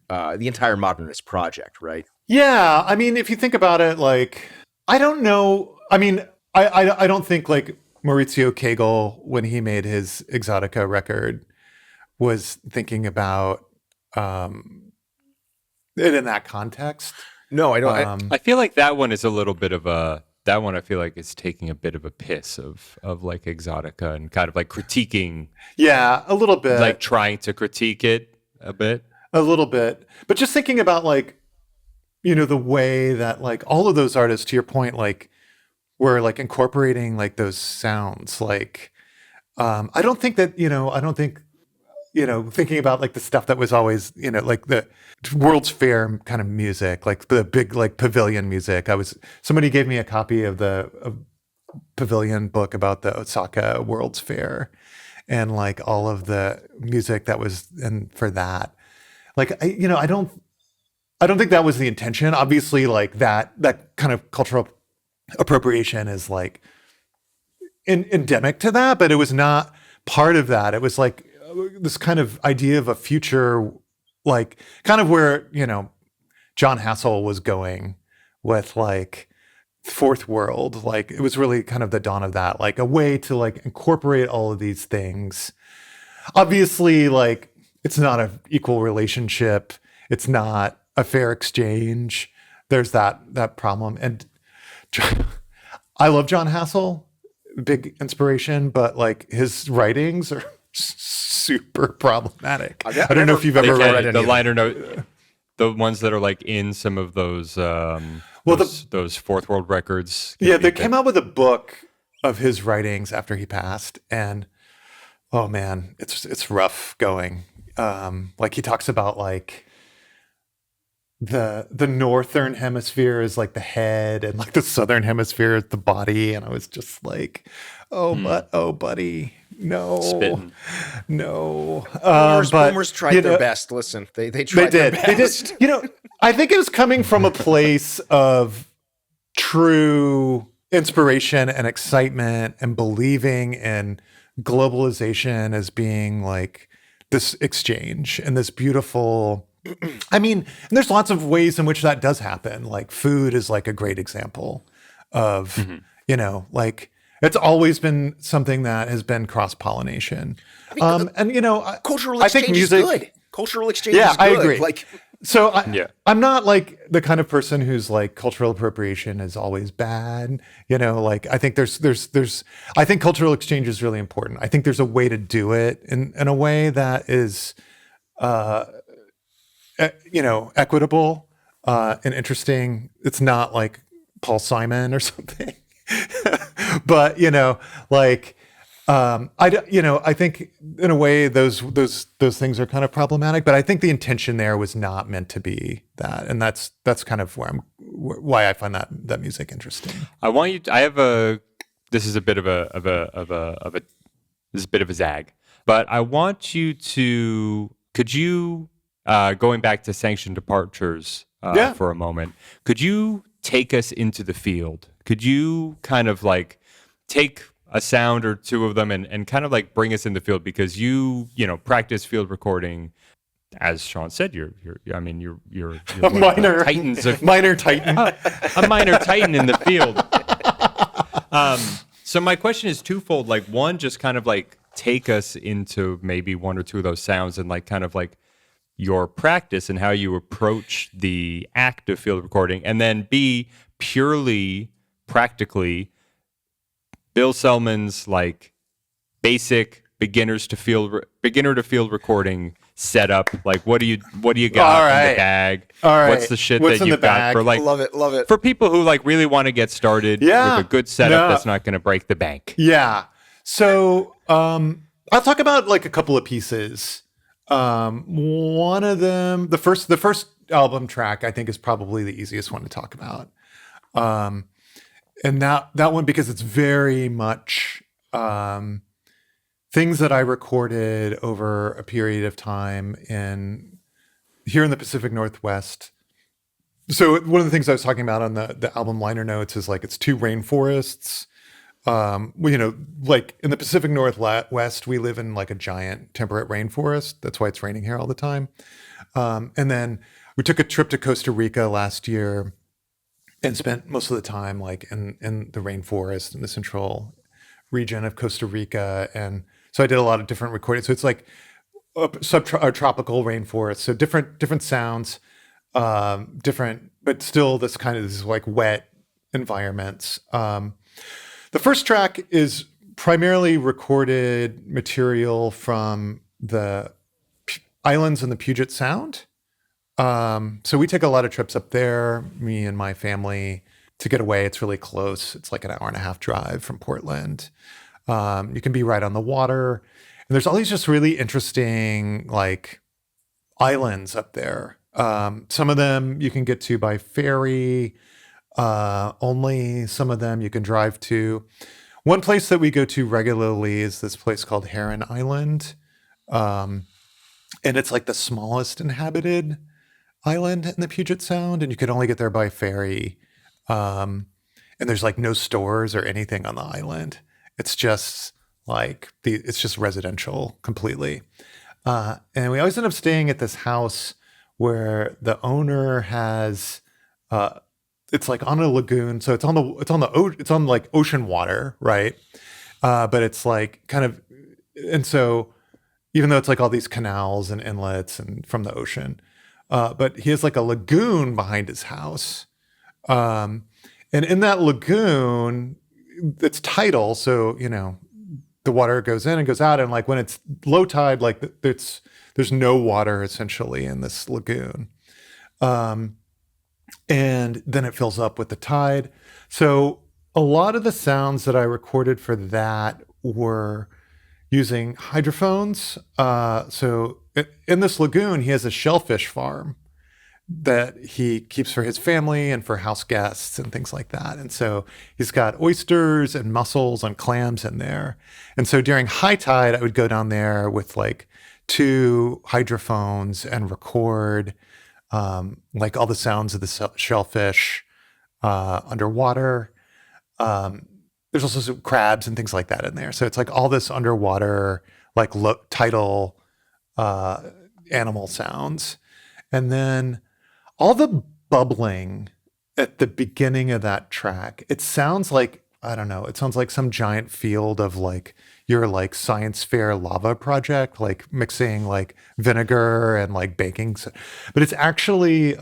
modernist project, right? Yeah, I mean, if you think about it, like I don't know. I mean, I don't think like Maurizio Kegel, when he made his Exotica record, was thinking about it in that context. No, I don't. I feel like that one is a little bit of that one I feel like is taking a bit of a piss of like Exotica and kind of like critiquing. Yeah, a little bit. Like trying to critique it a bit. A little bit. But just thinking about like, the way that like all of those artists, to your point, like were like incorporating like those sounds. Like I don't think thinking about like the stuff that was always, like the World's Fair kind of music, like the big like pavilion music. Somebody gave me a copy of the pavilion book about the Osaka World's Fair and like all of the music that was in for that. Like, I don't think that was the intention. Obviously, like that kind of cultural appropriation is like, endemic to that, but it was not part of that. It was like this kind of idea of a future, like kind of where, Jon Hassell was going with like fourth world. Like it was really kind of the dawn of that, like a way to like incorporate all of these things. Obviously, like it's not an equal relationship. It's not a fair exchange. There's that problem. And I love Jon Hassell, big inspiration, but like his writings are super problematic. I don't know if you've ever read any the of liner note, the ones that are like in some of those those fourth world records. Yeah, they came out with a book of his writings after he passed, and oh man, it's rough going. Like he talks about like the northern hemisphere is like the head, and like the southern hemisphere is the body, and I was just like, oh buddy, no, Spitting. no. Boomers tried their best. Listen, they tried their best. They did. I think it was coming from a place of true inspiration and excitement and believing in globalization as being like this exchange and this beautiful. I mean, and there's lots of ways in which that does happen. Like food is like a great example of, like it's always been something that has been cross-pollination. Cultural I exchange think music, is good. Cultural exchange is good. I agree. Like, so I'm not like the kind of person who's like cultural appropriation is always bad. Like I think I think cultural exchange is really important. I think there's a way to do it in a way that is, equitable and interesting. It's not like Paul Simon or something, but I think in a way those things are kind of problematic. But I think the intention there was not meant to be that, and that's kind of why I find that music interesting. This is a bit of a zag, but I want you to. Could you? Going back to Sanctioned Departures for a moment, could you take us into the field? Could you kind of like take a sound or two of them and kind of like bring us in the field, because you practice field recording, as Shawn said, you're a minor titans of minor titan, a minor titan in the field. So my question is twofold. Like one, just kind of like take us into maybe one or two of those sounds and like kind of like your practice and how you approach the act of field recording, and then B, purely practically, Bill Selman's like basic beginner to field recording setup. Like what do you got in the bag? All right. What's the shit What's that in you've the bag? got for like love it. for people who like really want to get started with a good setup that's not going to break the bank? Yeah. So I'll talk about like a couple of pieces. One of them, the first album track, I think is probably the easiest one to talk about. And that one, because it's very much things that I recorded over a period of time here in the Pacific Northwest. So one of the things I was talking about on the album liner notes is like it's two rainforests. Like in the Pacific Northwest, we live in like a giant temperate rainforest. That's why it's raining here all the time. And then we took a trip to Costa Rica last year and spent most of the time like in the rainforest in the central region of Costa Rica. And so I did a lot of different recordings. So it's like a tropical rainforest. So different sounds, different, but still this like wet environments. The first track is primarily recorded material from the islands in the Puget Sound. So we take a lot of trips up there, me and my family, to get away. It's really close. It's like an hour and a half drive from Portland. You can be right on the water. And there's all these just really interesting like islands up there. Some of them you can get to by ferry. Only some of them you can drive to. One place that we go to regularly is this place called Heron Island. And it's like the smallest inhabited island in the Puget Sound, and you can only get there by ferry. And there's like no stores or anything on the island. It's just like it's just residential completely. And we always end up staying at this house where the owner has, it's like on a lagoon. So it's on like ocean water, right? But it's like kind of, and so even though it's like all these canals and inlets and from the ocean, but he has like a lagoon behind his house. And in that lagoon, it's tidal. So, the water goes in and goes out. And like when it's low tide, like there's no water essentially in this lagoon. And then it fills up with the tide. So a lot of the sounds that I recorded for that were using hydrophones. So in this lagoon, he has a shellfish farm that he keeps for his family and for house guests and things like that. And so he's got oysters and mussels and clams in there. And so during high tide, I would go down there with like 2 hydrophones and record like all the sounds of the shellfish underwater. There's also some crabs and things like that in there. So it's like all this underwater, like tidal animal sounds. And then all the bubbling at the beginning of that track, it sounds like, I don't know, it sounds like some giant field of like your like science fair lava project, like mixing like vinegar and like baking. But it's actually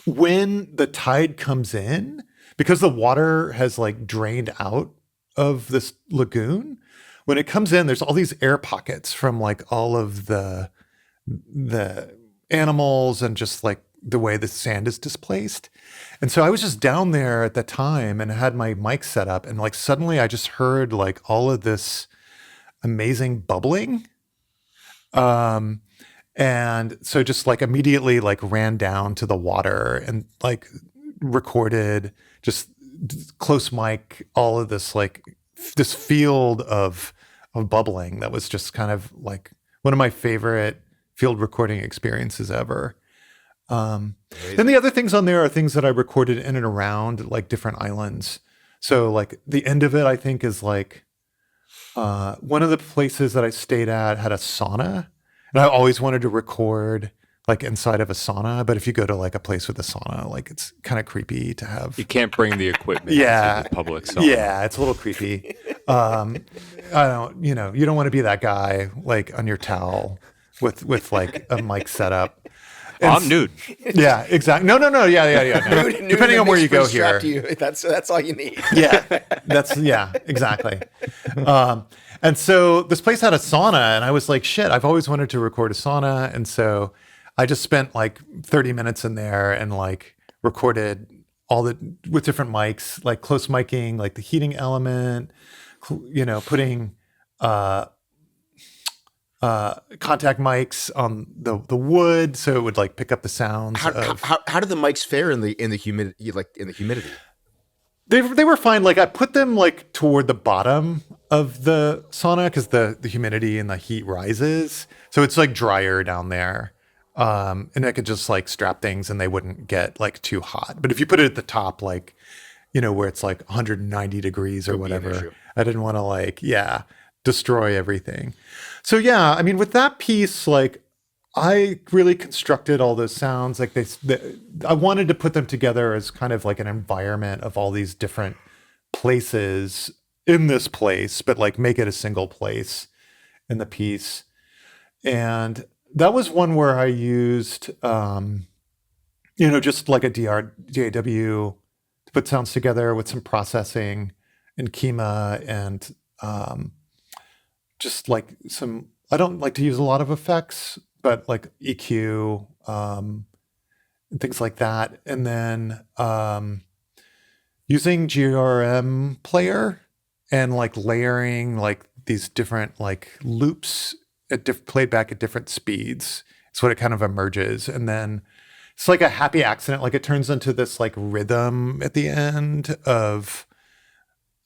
when the tide comes in, because the water has like drained out of this lagoon, when it comes in, there's all these air pockets from like all of the animals and just like the way the sand is displaced. And so I was just down there at the time and had my mic set up, and like suddenly I just heard like all of this amazing bubbling. And so just like immediately like ran down to the water and like recorded just close mic all of this like this field of bubbling that was just kind of like one of my favorite field recording experiences ever. Then the other things on there are things that I recorded in and around like different islands. So like the end of it, I think, is like one of the places that I stayed at had a sauna, and I always wanted to record like inside of a sauna. But if you go to like a place with a sauna, like it's kind of creepy to have. You can't bring the equipment Yeah. to the public sauna. Yeah, it's a little creepy. I don't, you don't want to be that guy like on your towel with like a mic setup. I'm nude. Yeah, exactly. No. Yeah. No. Nude Depending on where you go strapped here. to you. That's all you need. Yeah, exactly. And so this place had a sauna, and I was like, shit, I've always wanted to record a sauna. And so I just spent like 30 minutes in there and like recorded with different mics, like close miking, like the heating element, putting contact mics on the wood, so it would like pick up the sounds. How did the mics fare in the humidity? Like in the humidity, they were fine. Like I put them like toward the bottom of the sauna because the humidity and the heat rises, so it's like drier down there. And I could just like strap things and they wouldn't get like too hot. But if you put it at the top, like where it's like 190 degrees or whatever, I didn't want to like destroy everything. So yeah, I mean, with that piece, like I really constructed all those sounds. Like I wanted to put them together as kind of like an environment of all these different places in this place, but like make it a single place in the piece. And that was one where I used, just like a DAW to put sounds together with some processing and Kima and just like I don't like to use a lot of effects, but like EQ and things like that. And then using GRM player and like layering like these different like loops played back at different speeds. It's what it kind of emerges. And then it's like a happy accident. Like it turns into this like rhythm at the end of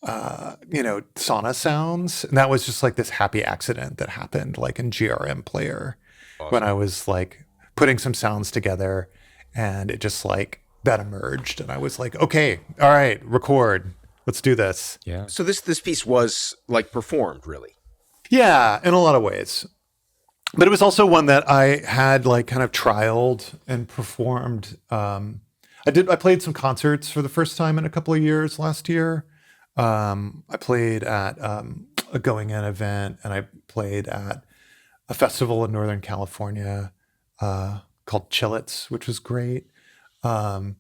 sauna sounds. And that was just like this happy accident that happened like in GRM player. Awesome. When I was like putting some sounds together, and it just like that emerged, and I was like, okay, all right, record. Let's do this. Yeah. So this piece was like performed, really. Yeah, in a lot of ways. But it was also one that I had like kind of trialed and performed. I played some concerts for the first time in a couple of years last year. I played at a going in event, and I played at a festival in Northern California called Chillits, which was great. And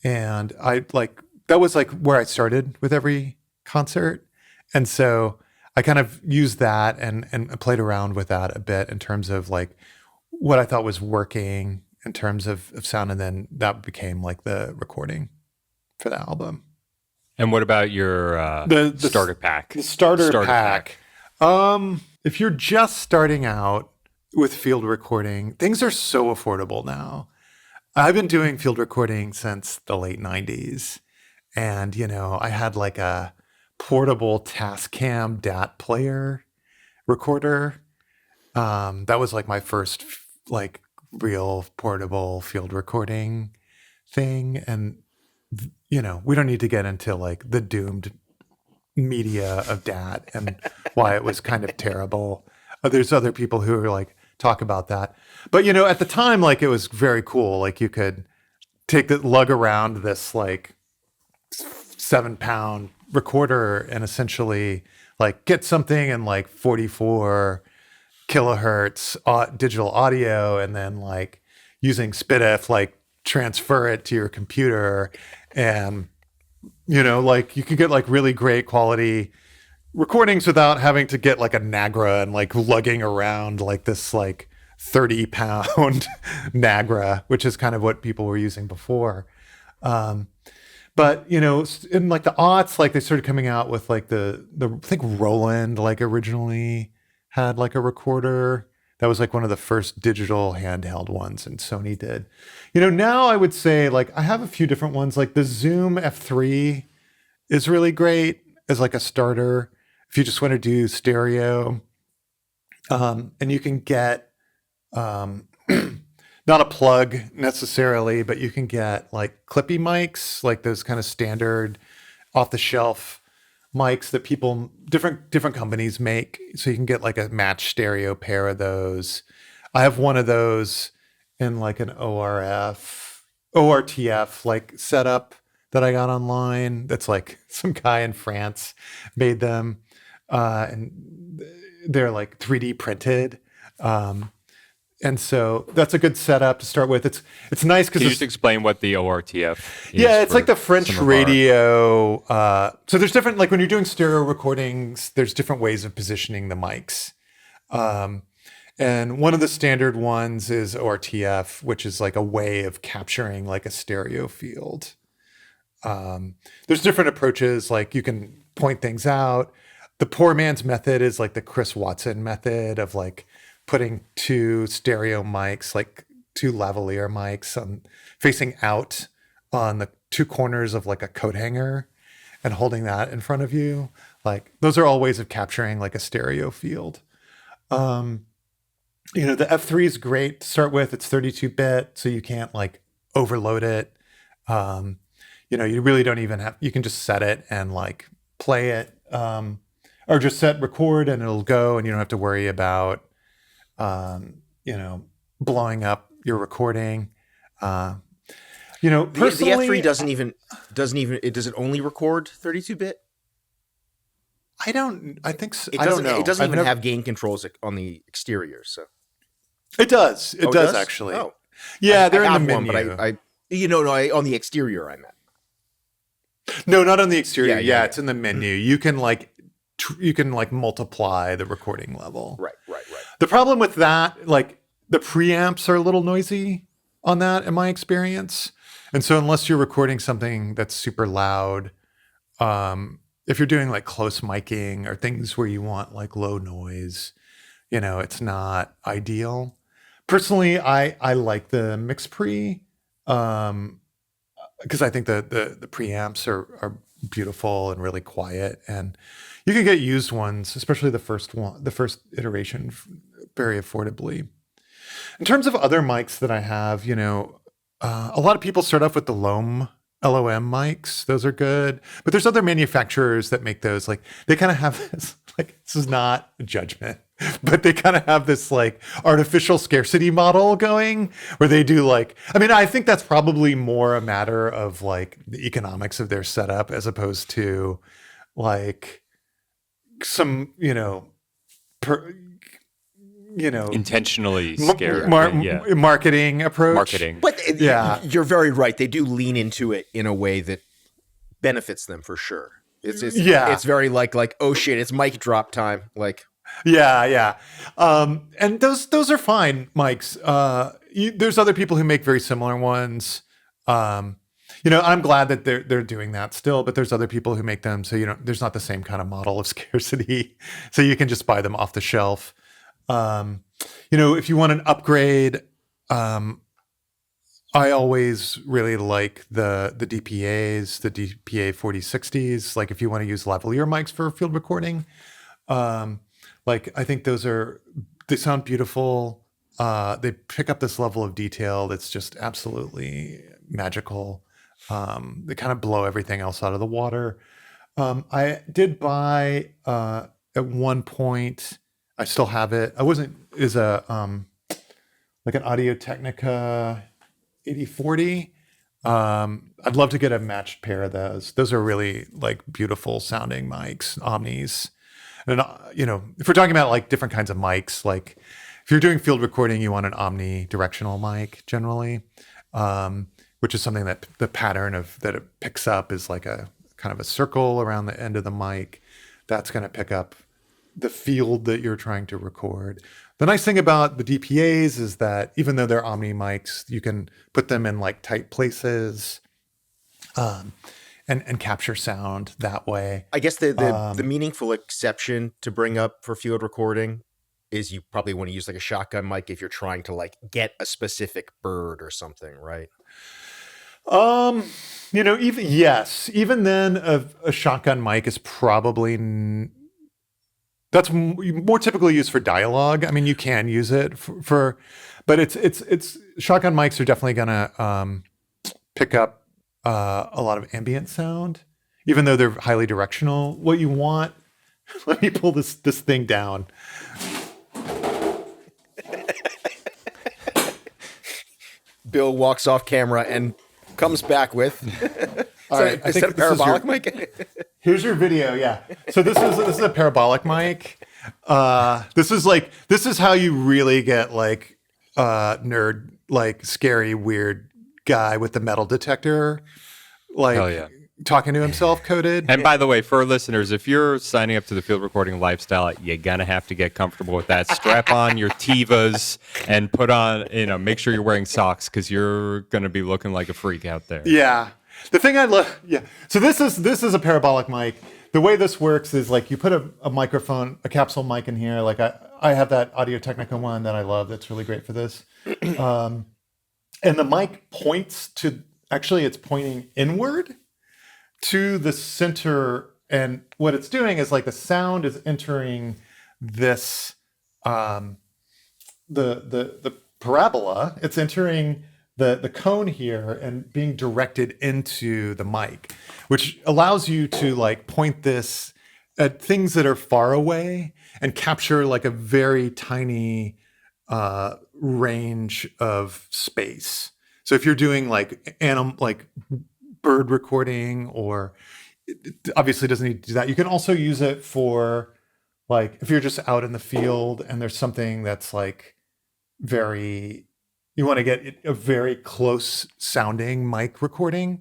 I like that was like where I started with every concert. And so I kind of used that and played around with that a bit in terms of like what I thought was working in terms of sound. And then that became like the recording for the album. And what about your The starter pack? The starter pack. If you're just starting out with field recording, things are so affordable now. I've been doing field recording since the late 90s. And, you know, I had like a portable Tascam DAT player recorder. That was like my first like real portable field recording thing. And, you know, we don't need to get into like the doomed media of DAT and why it was kind of terrible. There's other people who are like talk about that. But, you know, at the time, like it was very cool. Like you could lug around this like 7-pound recorder and essentially like get something in like 44 kilohertz digital audio, and then like using SPDIF, like transfer it to your computer. And, you know, like you could get like really great quality recordings without having to get like a Nagra and like lugging around like this like 30-pound Nagra, which is kind of what people were using before. But, you know, in like the aughts, like they started coming out with like the I think Roland like originally had like a recorder that was like one of the first digital handheld ones, and Sony did. You know, now I would say like I have a few different ones. Like the Zoom F3 is really great as like a starter if you just want to do stereo. And you can get not a plug necessarily, but you can get like clippy mics, like those kind of standard off the shelf mics that people, different companies make. So you can get like a match stereo pair of those. I have one of those in like an ORTF like setup that I got online. That's like some guy in France made them. And they're like 3D printed. And so that's a good setup to start with. It's nice because Can you just explain what the ORTF is? yeah, it's for like the French some of our- radio. So there's different, like when you're doing stereo recordings, there's different ways of positioning the mics. And one of the standard ones is ORTF, which is like a way of capturing like a stereo field. There's different approaches, like you can point things out. The poor man's method is like the Chris Watson method of like putting two stereo mics, like two lavalier mics facing out on the two corners of like a coat hanger and holding that in front of you. Like those are all ways of capturing like a stereo field. You know, the F3 is great to start with. It's 32-bit, so you can't like overload it. You know, you really don't even have, you can just set it and like play it, or just set record and it'll go, and you don't have to worry about, you know, blowing up your recording. You know, personally, the F3 doesn't even does it only record 32-bit? I think so. I don't know. It doesn't I've even never- have gain controls on the exterior. So It does. It Oh, does actually. Oh. Yeah, I they're in the have menu. one, but on the exterior I meant. No, not on the exterior. Yeah, It's in the menu. You can like multiply the recording level. Right. The problem with that, like the preamps are a little noisy on that in my experience. And so unless you're recording something that's super loud, if you're doing like close miking or things where you want like low noise, you know, it's not ideal. Personally, I like the mix pre, because I think the preamps are beautiful and really quiet, and you can get used ones, especially the first iteration, very affordably. In terms of other mics that I have, you know, a lot of people start off with the Loam LOM mics. Those are good. But there's other manufacturers that make those. Like they kind of have this, like, this is not a judgment, but they kind of have this like artificial scarcity model going where they do like, I mean, I think that's probably more a matter of like the economics of their setup as opposed to like some, Intentionally scared. marketing approach. Marketing. But you're very right. They do lean into it in a way that benefits them for sure. It's very like oh shit, it's mic drop time. Like and those are fine mics. There's other people who make very similar ones. I'm glad that they're doing that still, but there's other people who make them so there's not the same kind of model of scarcity, so you can just buy them off the shelf. If you want an upgrade, I always really like the DPAs, the DPA 4060s. Like if you want to use lavalier mics for field recording, like I think they sound beautiful. They pick up this level of detail that's just absolutely magical. They kind of blow everything else out of the water. I did buy at one point. I still have it. Is like an Audio-Technica 8040. I'd love to get a matched pair of those. Those are really like beautiful sounding mics, Omnis. And if we're talking about like different kinds of mics, like if you're doing field recording, you want an omnidirectional mic generally, which is something that the pattern that it picks up is like a kind of a circle around the end of the mic. That's going to pick up the field that you're trying to record. The nice thing about the DPAs is that even though they're omni mics, you can put them in like tight places and capture sound that way. I guess the meaningful exception to bring up for field recording is you probably want to use like a shotgun mic if you're trying to like get a specific bird or something, right? Even then a shotgun mic is probably that's more typically used for dialogue. I mean, you can use it but it's shotgun mics are definitely gonna pick up a lot of ambient sound, even though they're highly directional. What you want, let me pull this thing down. Bill walks off camera and comes back with all right, is that a parabolic mic? Here's your video. Yeah. So this is a parabolic mic. This is how you really get like nerd, like scary, weird guy with the metal detector, like Hell yeah. talking to himself coded. And by the way, for our listeners, if you're signing up to the field recording lifestyle, you're going to have to get comfortable with that. Strap on your Tivas and put on, make sure you're wearing socks because you're going to be looking like a freak out there. Yeah. The thing I love, So this is a parabolic mic. The way this works is like you put a microphone, a capsule mic in here. Like I have that Audio-Technica one that I love. That's really great for this. And the mic points to, actually it's pointing inward to the center. And what it's doing is like the sound is entering this, the parabola. It's entering the cone here and being directed into the mic, which allows you to like point this at things that are far away and capture like a very tiny range of space. So if you're doing like bird recording, or it obviously doesn't need to do that. You can also use it for like if you're just out in the field and there's something that's like you want to get a very close sounding mic recording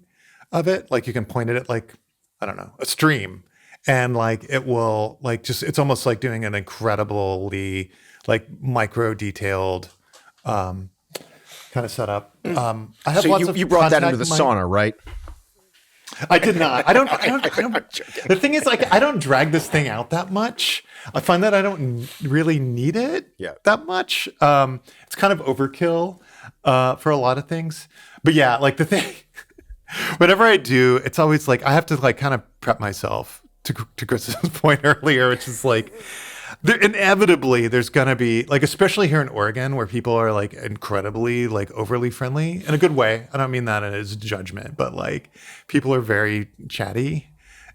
of it. Like you can point it at like, I don't know, a stream, and like it will like it's almost like doing an incredibly like micro detailed kind of setup. I have So lots of you brought that into the contact sauna, right? I did not. I don't. The thing is, like, I don't drag this thing out that much. I find that I don't really need it that much. It's kind of overkill for a lot of things. But yeah, like the thing, whenever I do, it's always like I have to like kind of prep myself to Chris's point earlier, which is like Inevitably, there's gonna be like, especially here in Oregon, where people are like incredibly like overly friendly in a good way. I don't mean that as judgment, but like people are very chatty,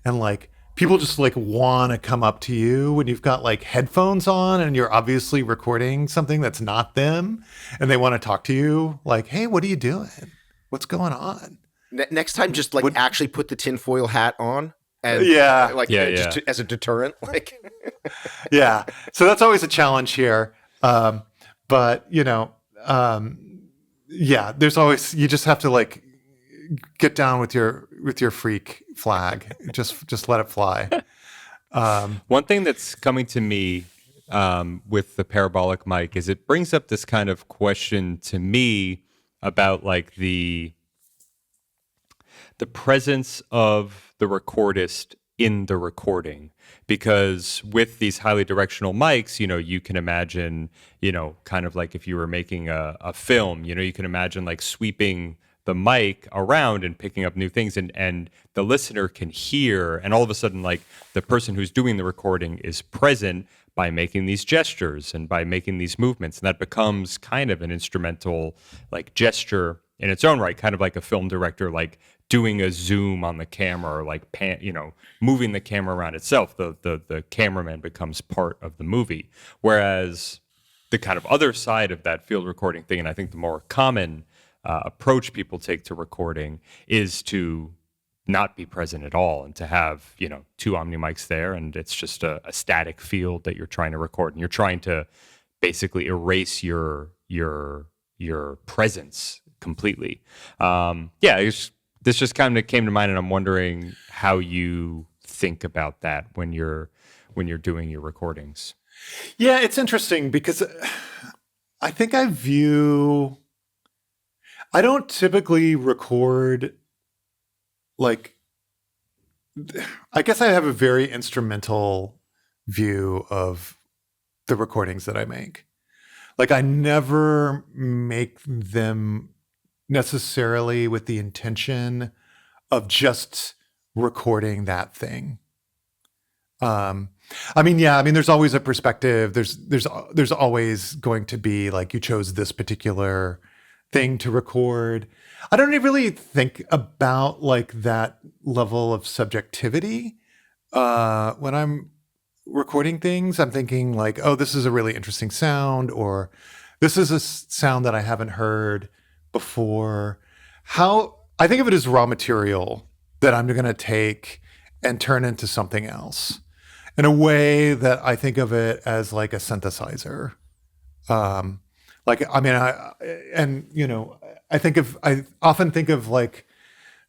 and like people just like want to come up to you when you've got like headphones on and you're obviously recording something that's not them, and they want to talk to you. Like, hey, what are you doing? What's going on? Next time, just like actually put the tinfoil hat on. And just as a deterrent, like yeah. So that's always a challenge here. But there's always, you just have to like get down with your freak flag. Just let it fly. One thing that's coming to me with the parabolic mic is it brings up this kind of question to me about like the presence of the recordist in the recording, because with these highly directional mics, you can imagine, kind of like if you were making a film, you can imagine like sweeping the mic around and picking up new things, and the listener can hear, and all of a sudden like the person who's doing the recording is present by making these gestures and by making these movements, and that becomes kind of an instrumental like gesture in its own right, kind of like a film director like doing a zoom on the camera, or like moving the camera around itself. The cameraman becomes part of the movie. Whereas the kind of other side of that field recording thing, and I think the more common approach people take to recording, is to not be present at all and to have two Omni mics there, and it's just a static field that you're trying to record, and you're trying to basically erase your presence completely. This just kind of came to mind, and I'm wondering how you think about that when you're doing your recordings. Yeah, it's interesting because I think I don't typically record like, I guess I have a very instrumental view of the recordings that I make. Like, I never make them necessarily with the intention of just recording that thing. There's always a perspective. There's always going to be like, you chose this particular thing to record. I don't really think about like that level of subjectivity when I'm recording things. I'm thinking like, oh, this is a really interesting sound, or this is a sound that I haven't heard before. I think of it as raw material that I'm going to take and turn into something else, in a way that I think of it as like a synthesizer. I often think of like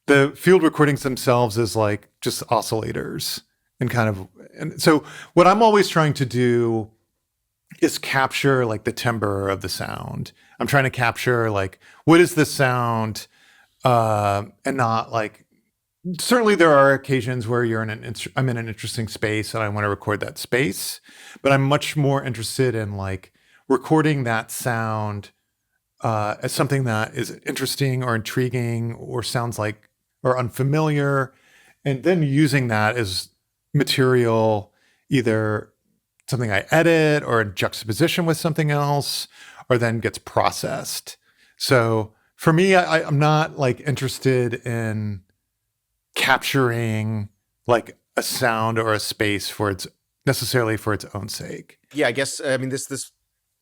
the field recordings themselves as like just oscillators, and so what I'm always trying to do is capture like the timbre of the sound. I'm trying to capture like, what is this sound, and not like, certainly there are occasions where I'm in an interesting space and I want to record that space, but I'm much more interested in like recording that sound as something that is interesting or intriguing or sounds like, or unfamiliar, and then using that as material, either something I edit or in juxtaposition with something else, or then gets processed. So for me, I'm not like interested in capturing like a sound or a space necessarily for its own sake. Yeah, I guess, this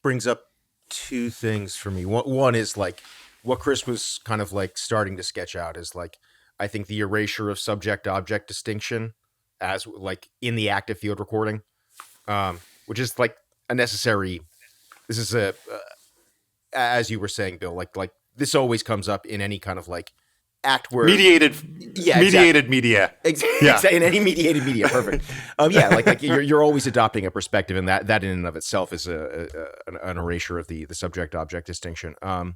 brings up two things for me. One is like what Chris was kind of like starting to sketch out is like, I think the erasure of subject-object distinction as like in the active field recording, which is like a necessary. This is as you were saying, Bill, like this always comes up in any kind of like act where mediated media. Exactly. In any mediated media. Perfect. Like you're always adopting a perspective, and that in and of itself is an erasure of the subject object distinction. So I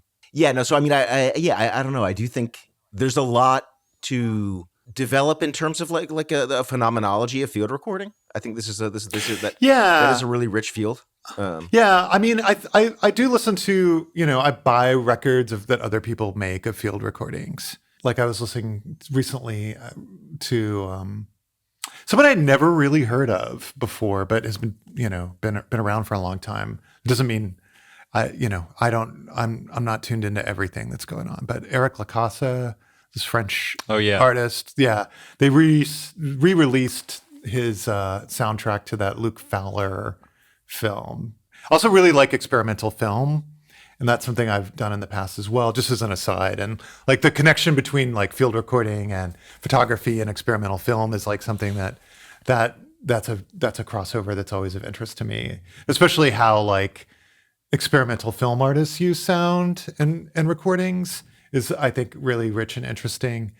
don't know. I do think there's a lot to develop in terms of like a phenomenology of field recording. I think that is a really rich field. I do listen to, I buy records that other people make of field recordings. Like I was listening recently to someone I'd never really heard of before, but has been been around for a long time. Doesn't mean I'm not tuned into everything that's going on. But Eric Lacasa, this French artist, they re-released his soundtrack to that Luke Fowler film. Also really like experimental film. And that's something I've done in the past as well, just as an aside. And like the connection between like field recording and photography and experimental film is like something that's a crossover that's always of interest to me, especially how like experimental film artists use sound and recordings is, I think, really rich and interesting.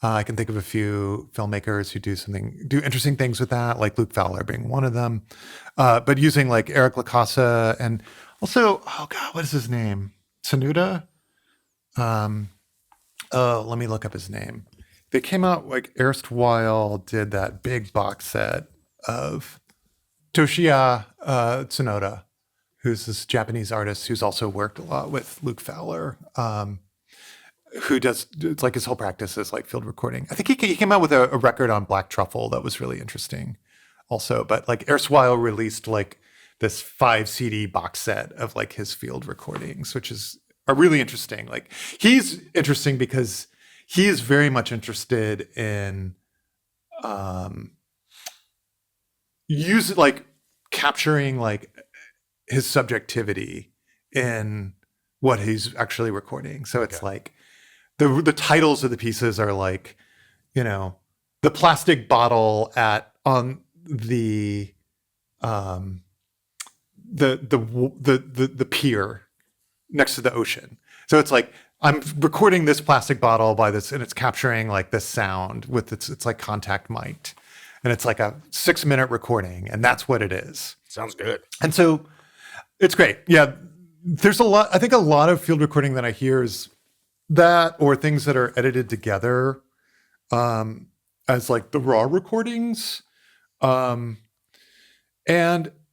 I can think of a few filmmakers who do interesting things with that, like Luke Fowler being one of them. But using like Eric Lacasa and also, oh God, what is his name? Tsunuda? Let me look up his name. They came out like erstwhile did that big box set of Toshiya Tsunoda, who's this Japanese artist who's also worked a lot with Luke Fowler, who does, it's like his whole practice is like field recording. I think he came out with a record on Black Truffle that was really interesting also, but like erstwhile released like this 5 CD box set of like his field recordings, which are really interesting. Like he's interesting because he is very much interested in capturing like his subjectivity in what he's actually recording. So it's like the titles of the pieces are like, the plastic bottle on the pier next to the ocean. So it's like I'm recording this plastic bottle by this, and it's capturing like this sound with it's like contact mic'd, and it's like a 6-minute recording, and that's what it is. Sounds good. And so it's great. Yeah, there's a lot. I think a lot of field recording that I hear is that, or things that are edited together as like the raw recordings, and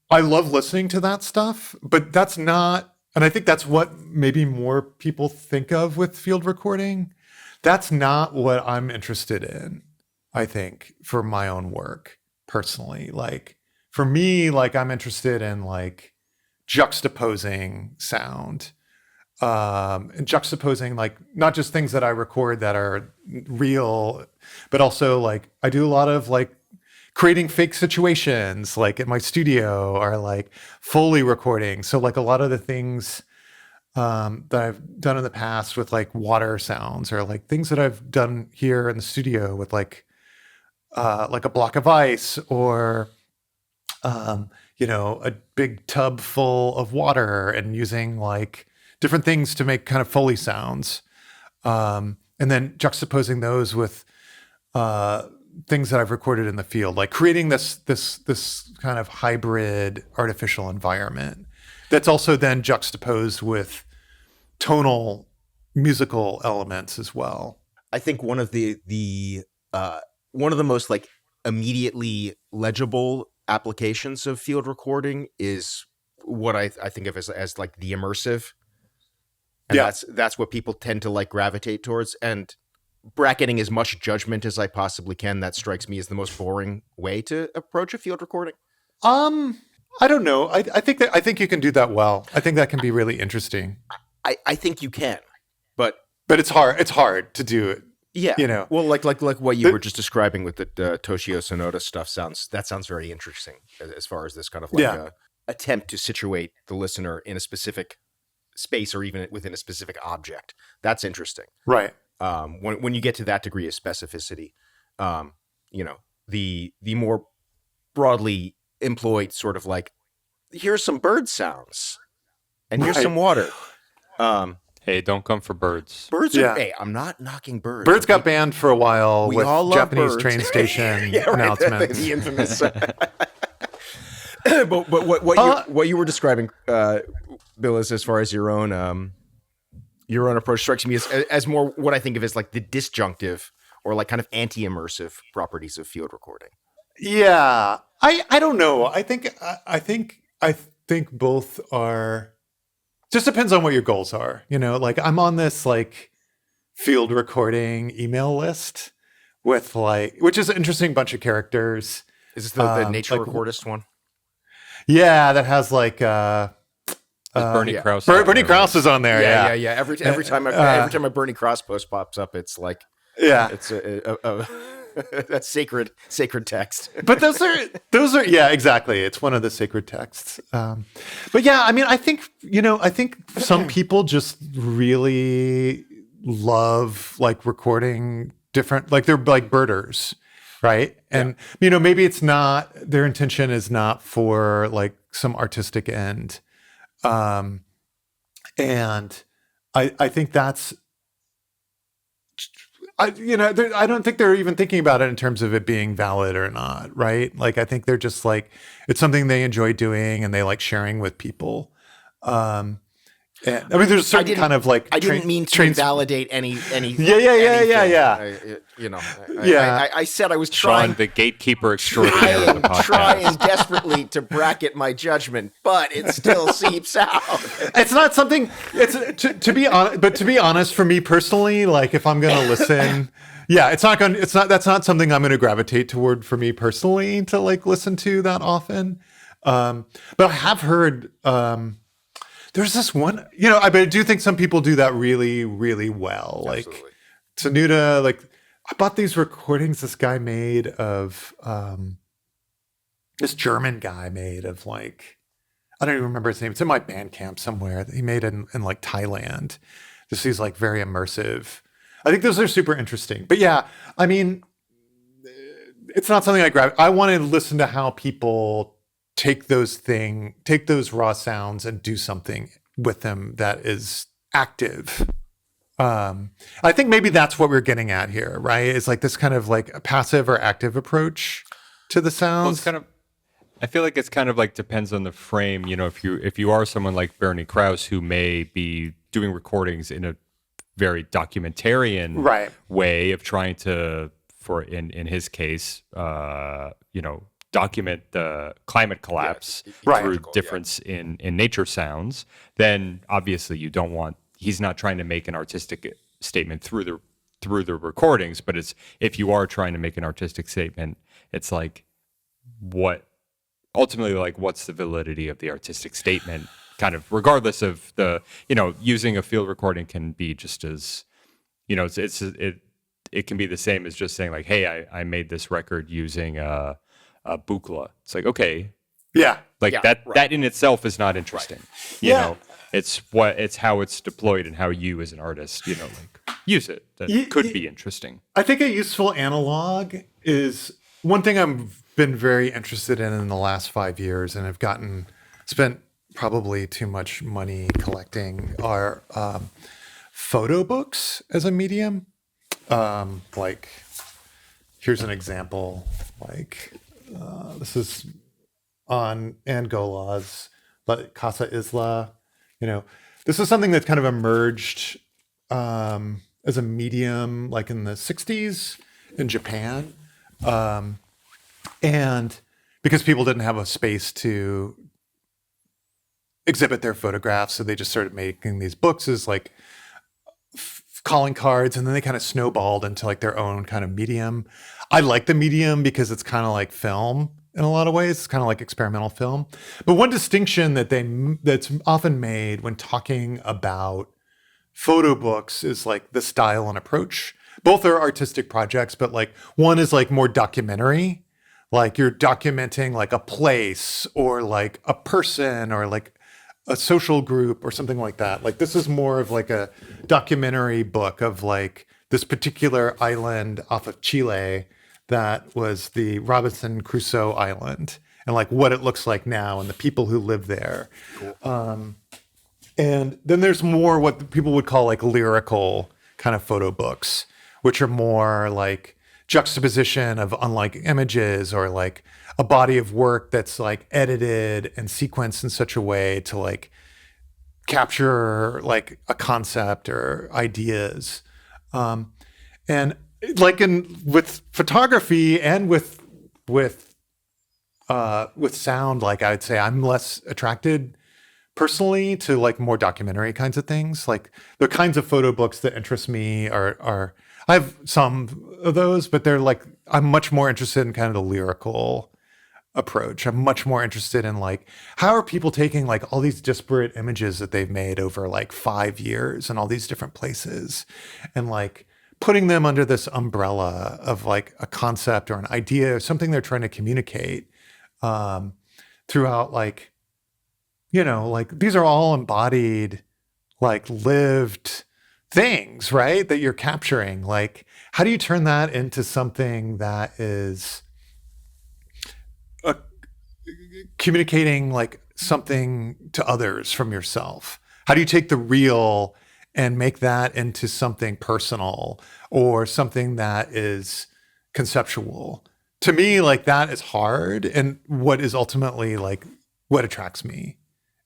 I love listening to that stuff, but that's not, and I think that's what maybe more people think of with field recording. That's not what I'm interested in, I think, for my own work personally. Like for me, like I'm interested in like juxtaposing sound, and juxtaposing like not just things that I record that are real, but also like I do a lot of like creating fake situations like in my studio, or like Foley recording. So like a lot of the things that I've done in the past with like water sounds, or like things that I've done here in the studio with like a block of ice, or a big tub full of water, and using like different things to make kind of Foley sounds, and then juxtaposing those with things that I've recorded in the field, like creating this kind of hybrid artificial environment that's also then juxtaposed with tonal musical elements as well. I think one of the most like immediately legible applications of field recording is what I think of as like the immersive. And that's what people tend to like gravitate towards. And bracketing as much judgment as I possibly can, that strikes me as the most boring way to approach a field recording. I don't know. I think you can do that well. I think that can be really interesting. I think you can, but it's hard. It's hard to do it. Yeah. Well, like what you were just describing with the Toshio Sonoda stuff sounds very interesting as far as this kind of like attempt to situate the listener in a specific space, or even within a specific object. That's interesting. Right. When you get to that degree of specificity, the more broadly employed sort of like, here's some bird sounds and here's some water. Hey, don't come for birds. Birds are, hey, I'm not knocking birds. Birds got banned for a while We with all love Japanese birds. train station Yeah, right. announcements. The infamous. But what you were describing, Bill, is as far as your own approach strikes me as more what I think of as like the disjunctive or like kind of anti-immersive properties of field recording. Yeah, I don't know. I think both are. Just depends on what your goals are. Like I'm on this like field recording email list with like, which is an interesting bunch of characters. Is this the nature like- recordist one? Yeah, that has like Bernie yeah. Krause. Bernie Krause is on there. Yeah. Every time a Bernie Krause post pops up, it's like Yeah. it's a sacred text. But those are yeah, exactly. It's one of the sacred texts. But yeah, I mean, I think some people just really love like recording different, like they're like birders, right? And maybe it's not, their intention is not for like some artistic end. And I think that's, I don't think they're even thinking about it in terms of it being valid or not, right? Like, I think they're just like, it's something they enjoy doing and they like sharing with people. And, I mean, there's a certain kind of like, I didn't mean to invalidate any. Yeah. I said I was Shawn, trying. the gatekeeper extraordinaire of the podcast. Trying desperately to bracket my judgment, but it still seeps out. It's not something. It's to be honest. But to be honest, for me personally, like if I'm going to listen, it's not going. It's not. That's not something I'm going to gravitate toward for me personally to like listen to that often. But I have heard. There's this one. I do think some people do that really, really well. Like Sanuda, like I bought these recordings this guy made of. This German guy made of like. I don't even remember his name. It's in my Bandcamp somewhere that he made in like Thailand. This is like very immersive. I think those are super interesting. But yeah, I mean, it's not something I grab. I want to listen to how people take those raw sounds and do something with them that is active. I think maybe that's what we're getting at here, right? It's like this kind of like a passive or active approach to the sounds. Well, it's kind of. I feel like it's kind of like depends on the frame. If you are someone like Bernie Krause who may be doing recordings in a very documentarian way of trying to, in his case, document the climate collapse through difference in nature sounds, then obviously you don't want. He's not trying to make an artistic statement through the recordings, but if you are trying to make an artistic statement, it's like ultimately, like, what's the validity of the artistic statement? Kind of, regardless of the, using a field recording can be just as, it can be the same as just saying like, hey, I made this record using a Buchla. It's like, okay, that in itself is not interesting. You know, it's how it's deployed and how you as an artist, use it. That could be interesting. I think a useful analog is one thing I've been very interested in the last 5 years, and have spent probably too much money collecting are photo books as a medium. Like, here's an example. Like, this is on Angola's Casa Isla. This is something that's kind of emerged as a medium, like in the 60s in Japan. And because people didn't have a space to exhibit their photographs, so they just started making these books as like calling cards, and then they kind of snowballed into like their own kind of medium. I like the medium because it's kind of like film in a lot of ways. It's kind of like experimental film. But one distinction that's often made when talking about photo books is like the style and approach. Both are artistic projects, but like one is like more documentary. Like you're documenting like a place or like a person or like a social group or something like that. Like this is more of like a documentary book of like this particular island off of Chile that was the Robinson Crusoe Island and like what it looks like now and the people who live there. Cool. And then there's more what people would call like lyrical kind of photo books, which are more like juxtaposition of unlike images or like a body of work that's like edited and sequenced in such a way to like capture like a concept or ideas. And like with photography and with sound, like I would say I'm less attracted personally to like more documentary kinds of things. Like the kinds of photo books that interest me are I have some of those, but they're like, I'm much more interested in kind of the lyrical approach. I'm much more interested in like, how are people taking like all these disparate images that they've made over like 5 years in all these different places and like putting them under this umbrella of like a concept or an idea or something they're trying to communicate throughout, like, like these are all embodied, like lived things, right? That you're capturing. Like, how do you turn that into something that is communicating like something to others from yourself? How do you take the real and make that into something personal or something that is conceptual? To me, like that is hard, and what is ultimately like what attracts me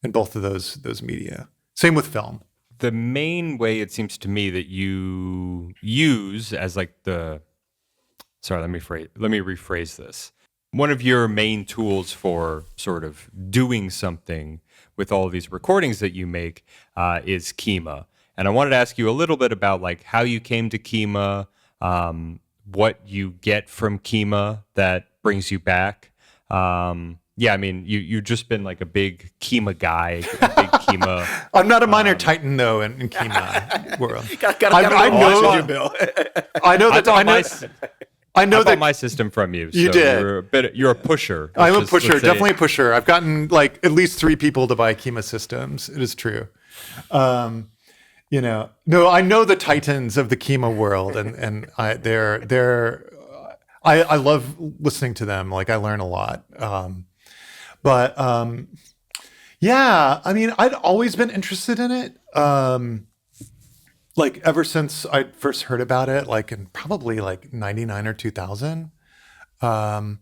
in both of those media. Same with film. The main way it seems to me that you use as like sorry, let me rephrase this. One of your main tools for sort of doing something with all of these recordings that you make is Kima. And I wanted to ask you a little bit about like how you came to Kima, what you get from Kima that brings you back. Yeah, I mean, you've just been like a big Kima guy, a big Kima. I'm not a minor titan though in Kima world. I Bill. I know that. I know that my system from you. You so did. You're a pusher. I'm a pusher, definitely a pusher. I've gotten like at least 3 people to buy Kima systems. It is true. No, I know the titans of the Kima world, and I love listening to them. Like I learn a lot. Yeah, I mean, I'd always been interested in it. Like ever since I first heard about it, like in probably like 99 or 2000. And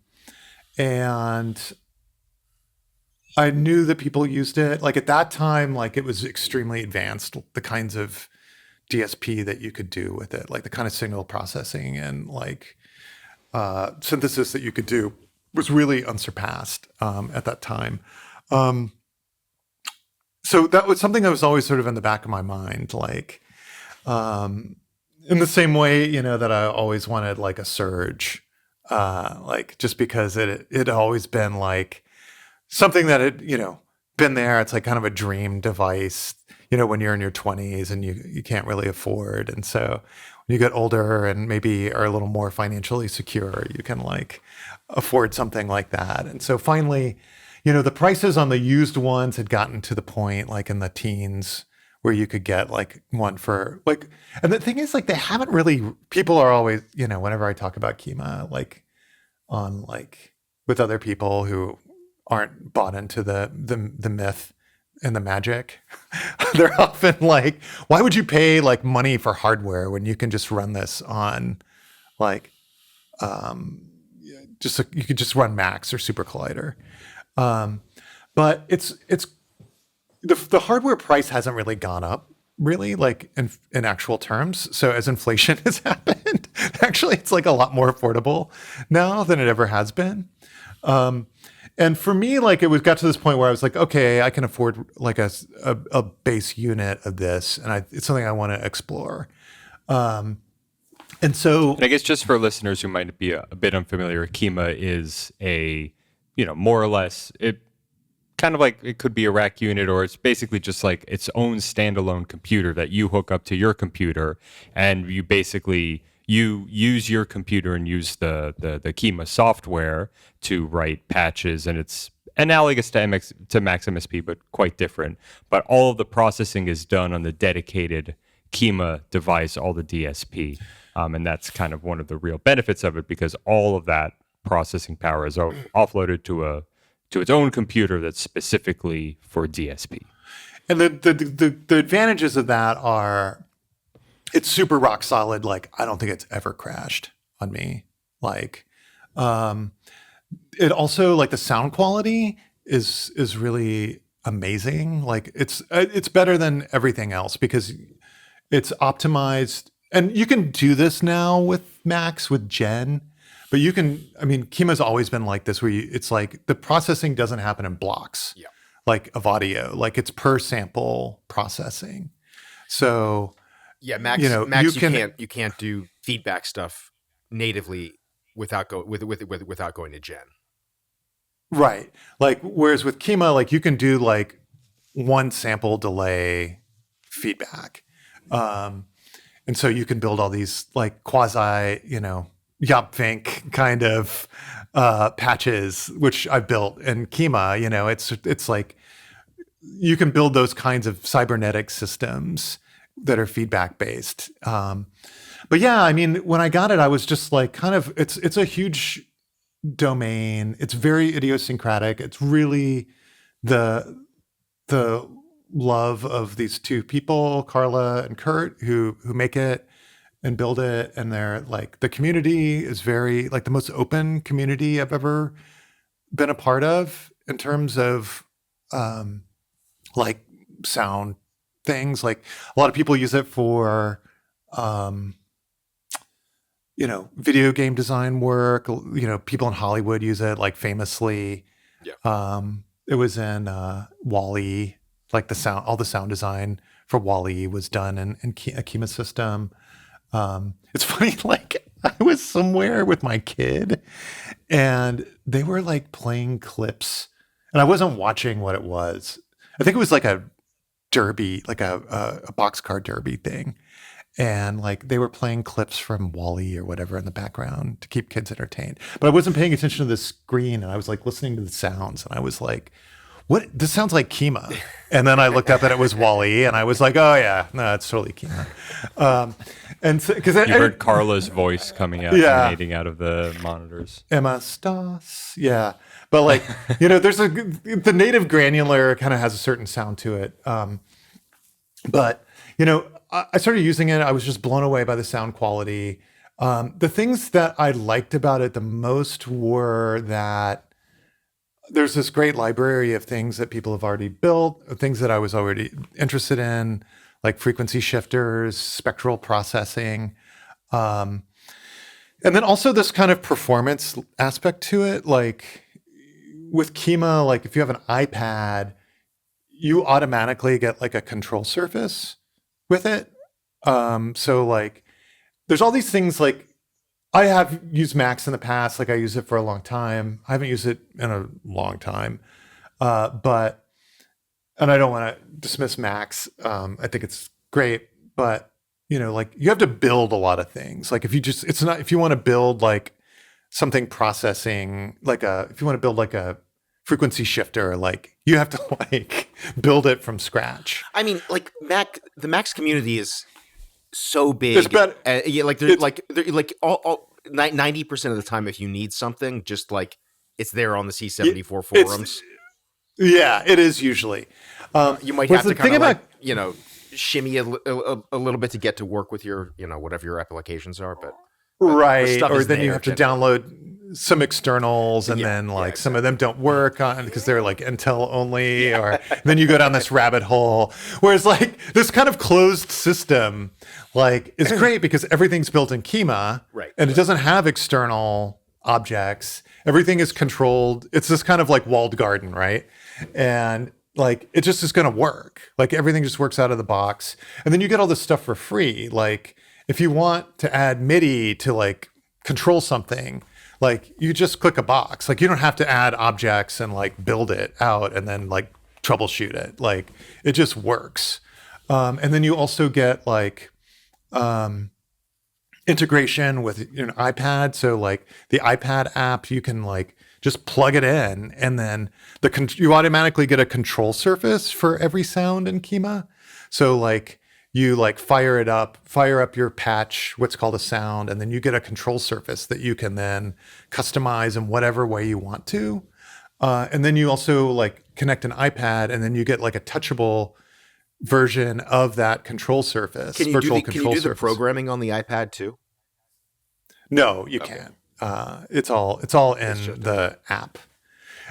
I knew that people used it. Like at that time, like it was extremely advanced, the kinds of DSP that you could do with it, like the kind of signal processing and like synthesis that you could do was really unsurpassed at that time. So that was something that was always sort of in the back of my mind, like in the same way, that I always wanted like a Surge, like just because it had always been like something that had, been there. It's like kind of a dream device, when you're in your 20s and you can't really afford. And so when you get older and maybe are a little more financially secure, you can like afford something like that. And so finally, the prices on the used ones had gotten to the point like in the teens where you could get like one for like, and the thing is like, they haven't really, people are always, whenever I talk about Kima, like on like with other people who aren't bought into the myth and the magic, they're often like, why would you pay like money for hardware when you can just run this on like, you could just run Max or Super Collider. But it's the hardware price hasn't really gone up really like in actual terms. So as inflation has happened, actually it's like a lot more affordable now than it ever has been. And for me, like it got to this point where I was like, okay, I can afford like a base unit of this, and it's something I want to explore. And I guess just for listeners who might be a bit unfamiliar, Kima is a, more or less, it kind of like it could be a rack unit, or it's basically just like its own standalone computer that you hook up to your computer, and you basically use your computer and use the Kima software to write patches, and it's analogous to Max MSP, but quite different. But all of the processing is done on the dedicated Kima device, all the DSP. And that's kind of one of the real benefits of it, because all of that processing power is offloaded to its own computer that's specifically for DSP. And the advantages of that are it's super rock solid. Like I don't think it's ever crashed on me. Like it also like the sound quality is really amazing. Like it's better than everything else because it's optimized. And you can do this now with Max, with Gen, but Kima's always been like this where it's like the processing doesn't happen in blocks, like of audio, like it's per sample processing. So yeah, Max, you can't do feedback stuff natively without without going to Gen. Right. Like, whereas with Kima, like you can do like one sample delay feedback. And so you can build all these like quasi, Yopvink kind of patches, which I built in Kima. It's like you can build those kinds of cybernetic systems that are feedback based. But yeah, I mean, when I got it, I was just like kind of it's a huge domain. It's very idiosyncratic. It's really the love of these two people, Carla and Kurt, who make it and build it. And they're like, the community is very like the most open community I've ever been a part of in terms of like sound things. Like a lot of people use it for video game design work. People in Hollywood use it, like famously. Yeah. It was in Wall-E, like all the sound design for Wall-E was done in a Kima system. It's funny, like I was somewhere with my kid and they were like playing clips and I wasn't watching what it was. I think it was like a derby, like a boxcar derby thing. And like they were playing clips from Wall-E or whatever in the background to keep kids entertained. But I wasn't paying attention to the screen and I was like listening to the sounds and I was like, what? This sounds like Kima. And then I looked up and it was Wall-E and I was like, oh yeah, no, it's totally Kima. And so, because you heard Carla's voice emanating out of the monitors. Emma Stoss. Yeah. But like, there's the native granular kind of has a certain sound to it. But I started using it. I was just blown away by the sound quality. The things that I liked about it the most were that there's this great library of things that people have already built, things that I was already interested in, like frequency shifters, spectral processing. And then also this kind of performance aspect to it. Like with Kima, like if you have an iPad, you automatically get like a control surface with it. So like there's all these things like I have used Max in the past. Like I used it for a long time. I haven't used it in a long time. And I don't want to dismiss Max. I think it's great, but like you have to build a lot of things. Like if you want to build like something processing, if you want to build like a frequency shifter, like you have to like build it from scratch. I mean, like the Max community is so big. Yeah, like they're like all 90% of the time, if you need something, just like it's there on the C74 forums. Yeah, it is usually. You might have to kind of like, shimmy a little bit to get to work with your, whatever your applications are, but right. Or then you have to download some externals and then like some of them don't work because they're like Intel only, or then you go down this rabbit hole. Whereas like this kind of closed system like is great because everything's built in Kima, right? And it doesn't have external objects. Everything is controlled. It's this kind of like walled garden, right? And like it just is going to work. Like everything just works out of the box, and then you get all this stuff for free. Like if you want to add MIDI to like control something, like you just click a box. Like you don't have to add objects and like build it out and then like troubleshoot it. Like it just works. And then you also get like integration with an iPad. So like the iPad app, you can like just plug it in and then you automatically get a control surface for every sound in Kima. So like you like fire up your patch, what's called a sound, and then you get a control surface that you can then customize in whatever way you want to. And then you also like connect an iPad and then you get like a touchable version of that control surface. Can you do the programming on the iPad too? No, you can't. It's all in the app.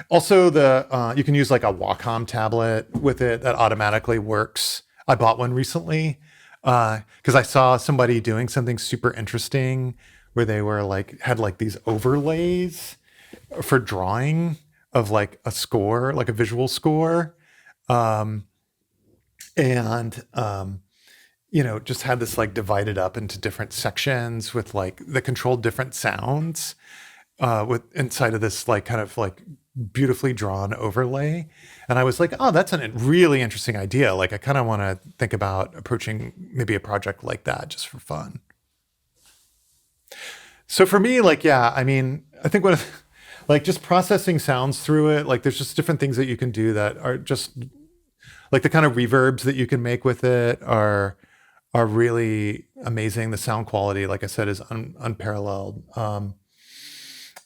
Also, you can use like a Wacom tablet with it that automatically works. I bought one recently because I saw somebody doing something super interesting where they were like had like these overlays for drawing of like a score, like a visual score, just had this like divided up into different sections with like that controlled different sounds with inside of this like kind of like beautifully drawn overlay. And I was like, oh, that's a really interesting idea. Like I kind of want to think about approaching maybe a project like that just for fun. So for me, like, yeah, I mean, I think what like just processing sounds through it, like there's just different things that you can do that are just like the kind of reverbs that you can make with it are really amazing. The sound quality, like I said, is unparalleled.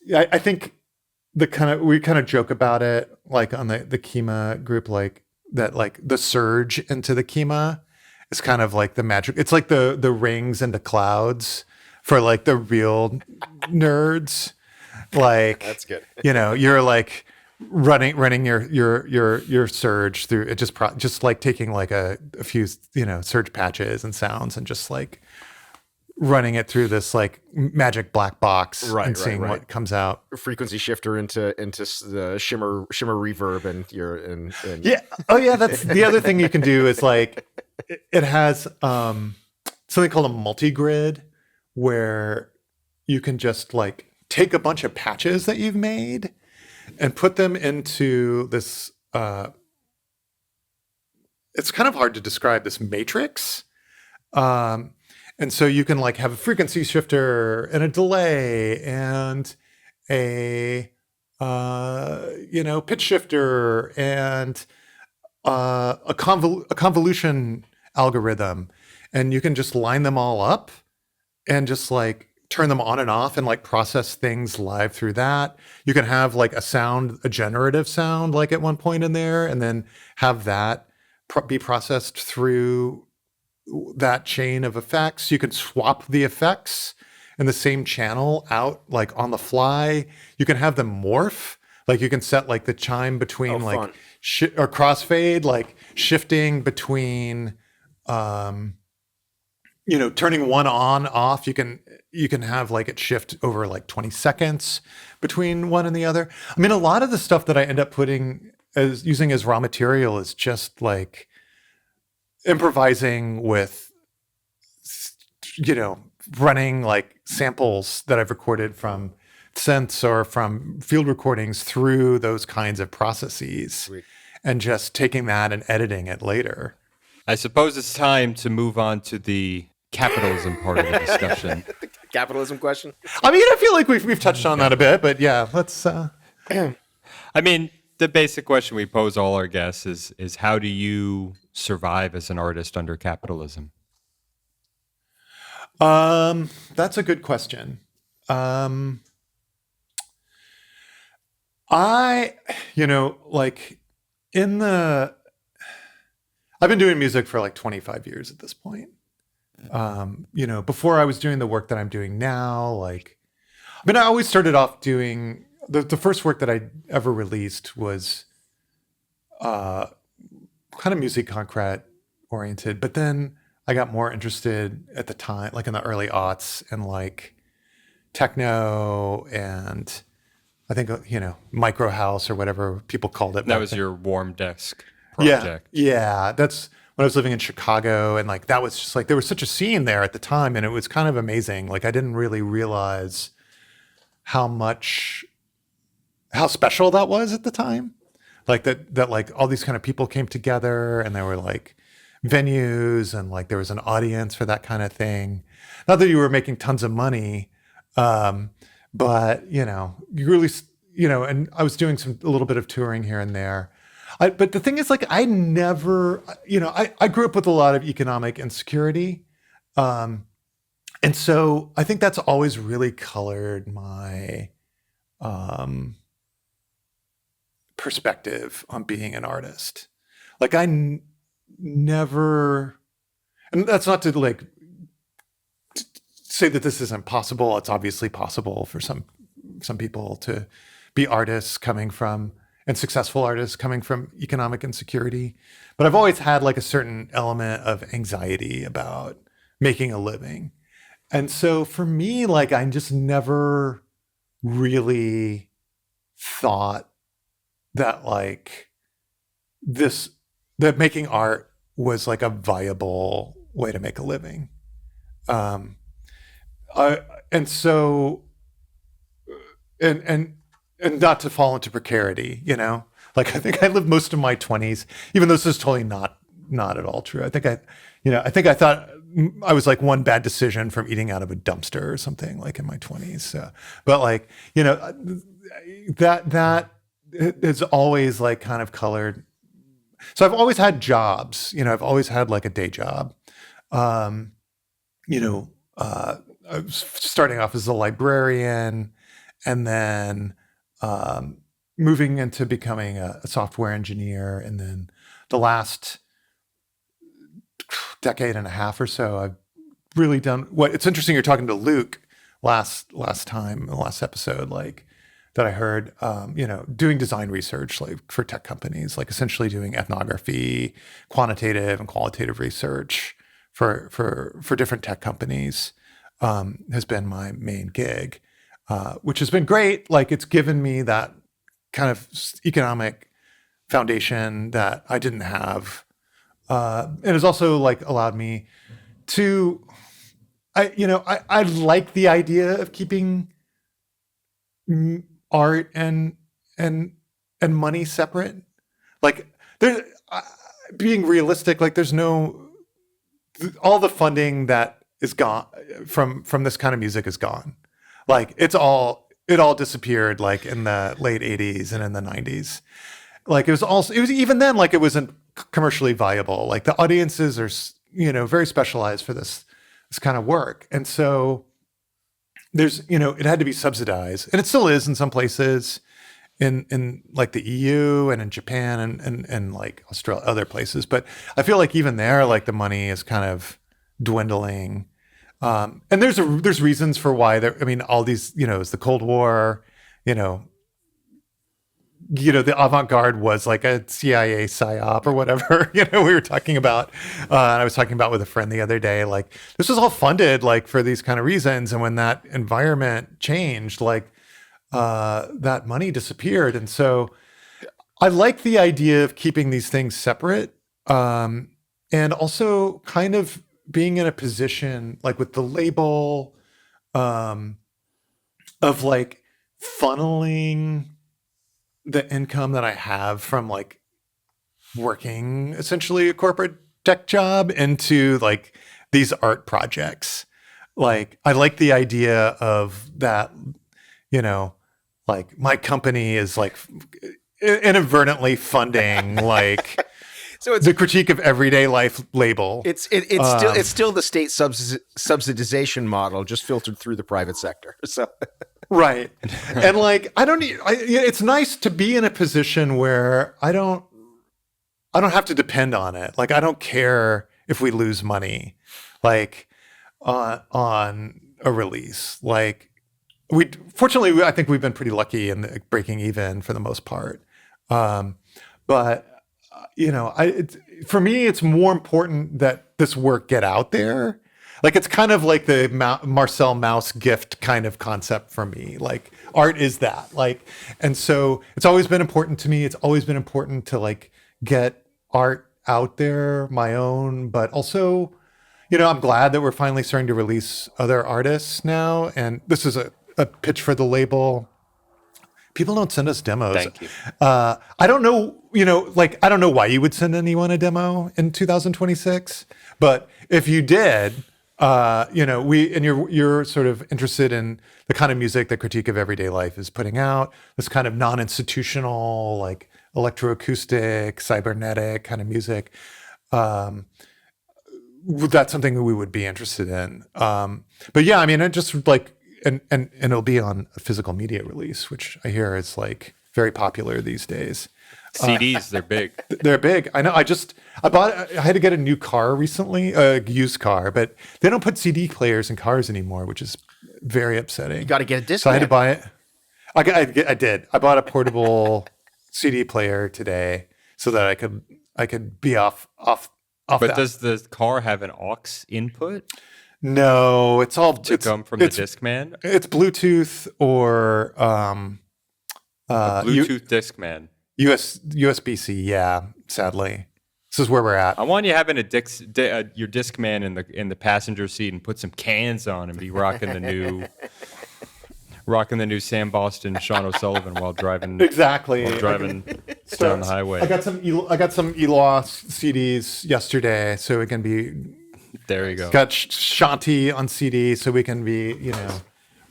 Yeah, I think we kind of joke about it, like on the Kima group, like that, like the surge into the Kima is kind of like the magic. It's like the rings into clouds for like the real nerds. Like That's good. You're like running your surge through it, just like taking like a few surge patches and sounds and just like running it through this like magic black box and seeing what comes out. Frequency shifter into the shimmer reverb and yeah. Oh yeah, that's the other thing you can do is like it has something called a multi-grid where you can just like take a bunch of patches that you've made and put them into this it's kind of hard to describe, this matrix. And so you can like have a frequency shifter and a delay and a pitch shifter and a convolution algorithm, and you can just line them all up and just like turn them on and off and like process things live through that. You can have like a generative sound like at one point in there, and then have that be processed through that chain of effects. You can swap the effects in the same channel out like on the fly. You can have them morph. Like you can set like the chime between or crossfade, like shifting between turning one on off. You can have like it shift over like 20 seconds between one and the other. I mean, a lot of the stuff that I end up using as raw material is just like improvising with, running like samples that I've recorded from synths or from field recordings through those kinds of processes. Sweet. And just taking that and editing it later. I suppose it's time to move on to the capitalism part of the discussion. The capitalism question? I mean, I feel like we've touched on that a bit, but yeah, let's... I mean, the basic question we pose all our guests is how do you survive as an artist under capitalism? That's a good question. I've been doing music for like 25 years at this point. Before I was doing the work that I'm doing now, I always started off doing the first work that I ever released was kind of music concrete oriented, but then I got more interested at the time, like in the early aughts, and like techno and I think, micro house or whatever people called it. That was your warm desk project. Yeah. That's when I was living in Chicago, and like that was just like there was such a scene there at the time, and it was kind of amazing. Like I didn't really realize how special that was at the time. Like that like all these kind of people came together, and there were like venues, and like there was an audience for that kind of thing. Not that you were making tons of money, but you really, and I was doing a little bit of touring here and there. But the thing is, like, I never, I grew up with a lot of economic insecurity. And so I think that's always really colored my perspective on being an artist. Like never, and that's not to like say that this isn't possible. It's obviously possible for some people to be artists and successful artists coming from economic insecurity. But I've always had like a certain element of anxiety about making a living. And so for me, like I just never really thought that like that making art was like a viable way to make a living. And so, and not to fall into precarity, you know, like I think I lived most of my 20s, even though this is totally not at all true. I think I thought I was like one bad decision from eating out of a dumpster or something like in my 20s. So, but like, you know, that is always like kind of colored. So I've always had jobs, you know, I've always had like a day job. You know, I was starting off as a librarian and then moving into becoming a software engineer. And then the last decade and a half or so, I've really done what it's interesting. You're talking to Luke last time, the last episode, like that I heard, you know, doing design research, like for tech companies, like essentially doing ethnography, quantitative and qualitative research for different tech companies, has been my main gig, which has been great. Like it's given me that kind of economic foundation that I didn't have. It has also like allowed me to, I like the idea of keeping art and money separate. Like there, being realistic, like there's no, all the funding that is gone from this kind of music is gone. Like it all disappeared like in the late 80s and in the 90s. Like it was even then, like it wasn't commercially viable. Like the audiences are, you know, very specialized for this kind of work. And so there's, you know, it had to be subsidized, and it still is in some places in like the EU and in Japan and like Australia, other places. But I feel like even there, like the money is kind of dwindling. And there's reasons for why I mean, all these, you know, it's the Cold War, you know, the avant-garde was like a CIA psyop or whatever, you know, we were talking about, and I was talking about with a friend the other day, like this was all funded like for these kind of reasons. And when that environment changed, like that money disappeared. And so I like the idea of keeping these things separate, and also kind of being in a position like with the label, of like funneling the income that I have from like working essentially a corporate tech job into like these art projects. Like I like the idea of that, you know, like my company is like inadvertently funding like So it's the Critique of Everyday Life label. it's still the state subsidization model, just filtered through the private sector. So Right. And like, it's nice to be in a position where I don't have to depend on it. Like, I don't care if we lose money, like on a release. Like fortunately, I think we've been pretty lucky in breaking even for the most part. But you know, for me, it's more important that this work get out there. Like it's kind of like the Marcel Mauss gift kind of concept for me. Like art is that. Like, and so it's always been important to me. It's always been important to like get art out there, my own, but also, you know, I'm glad that we're finally starting to release other artists now. And this is a pitch for the label. People don't send us demos. Thank you. I don't know, you know, like I don't know why you would send anyone a demo in 2026, but if you did, you know, you're sort of interested in the kind of music that Critique of Everyday Life is putting out, this kind of non-institutional, like electroacoustic, cybernetic kind of music. That's something that we would be interested in. But yeah, I mean, it just like, and it'll be on a physical media release, which I hear is like very popular these days. CDs, they're big. They're big. I know. I had to get a new car recently, a used car, but they don't put CD players in cars anymore, which is very upsetting. you got to get a disc. So I had to buy it. I did. I bought a portable CD player today so that I could be off. But that. does the car have an aux input No, it's all to come from the Discman? It's Bluetooth or Bluetooth Discman. USB-C. Yeah, sadly. This is where we're at. I want you having your Discman in the passenger seat and put some cans on and be rocking the new Sam Boston, Sean O'Sullivan while driving. Exactly. Down the highway. I got some Eloss CDs yesterday, so we can be. There you go. Got Shanti on CD, so we can be,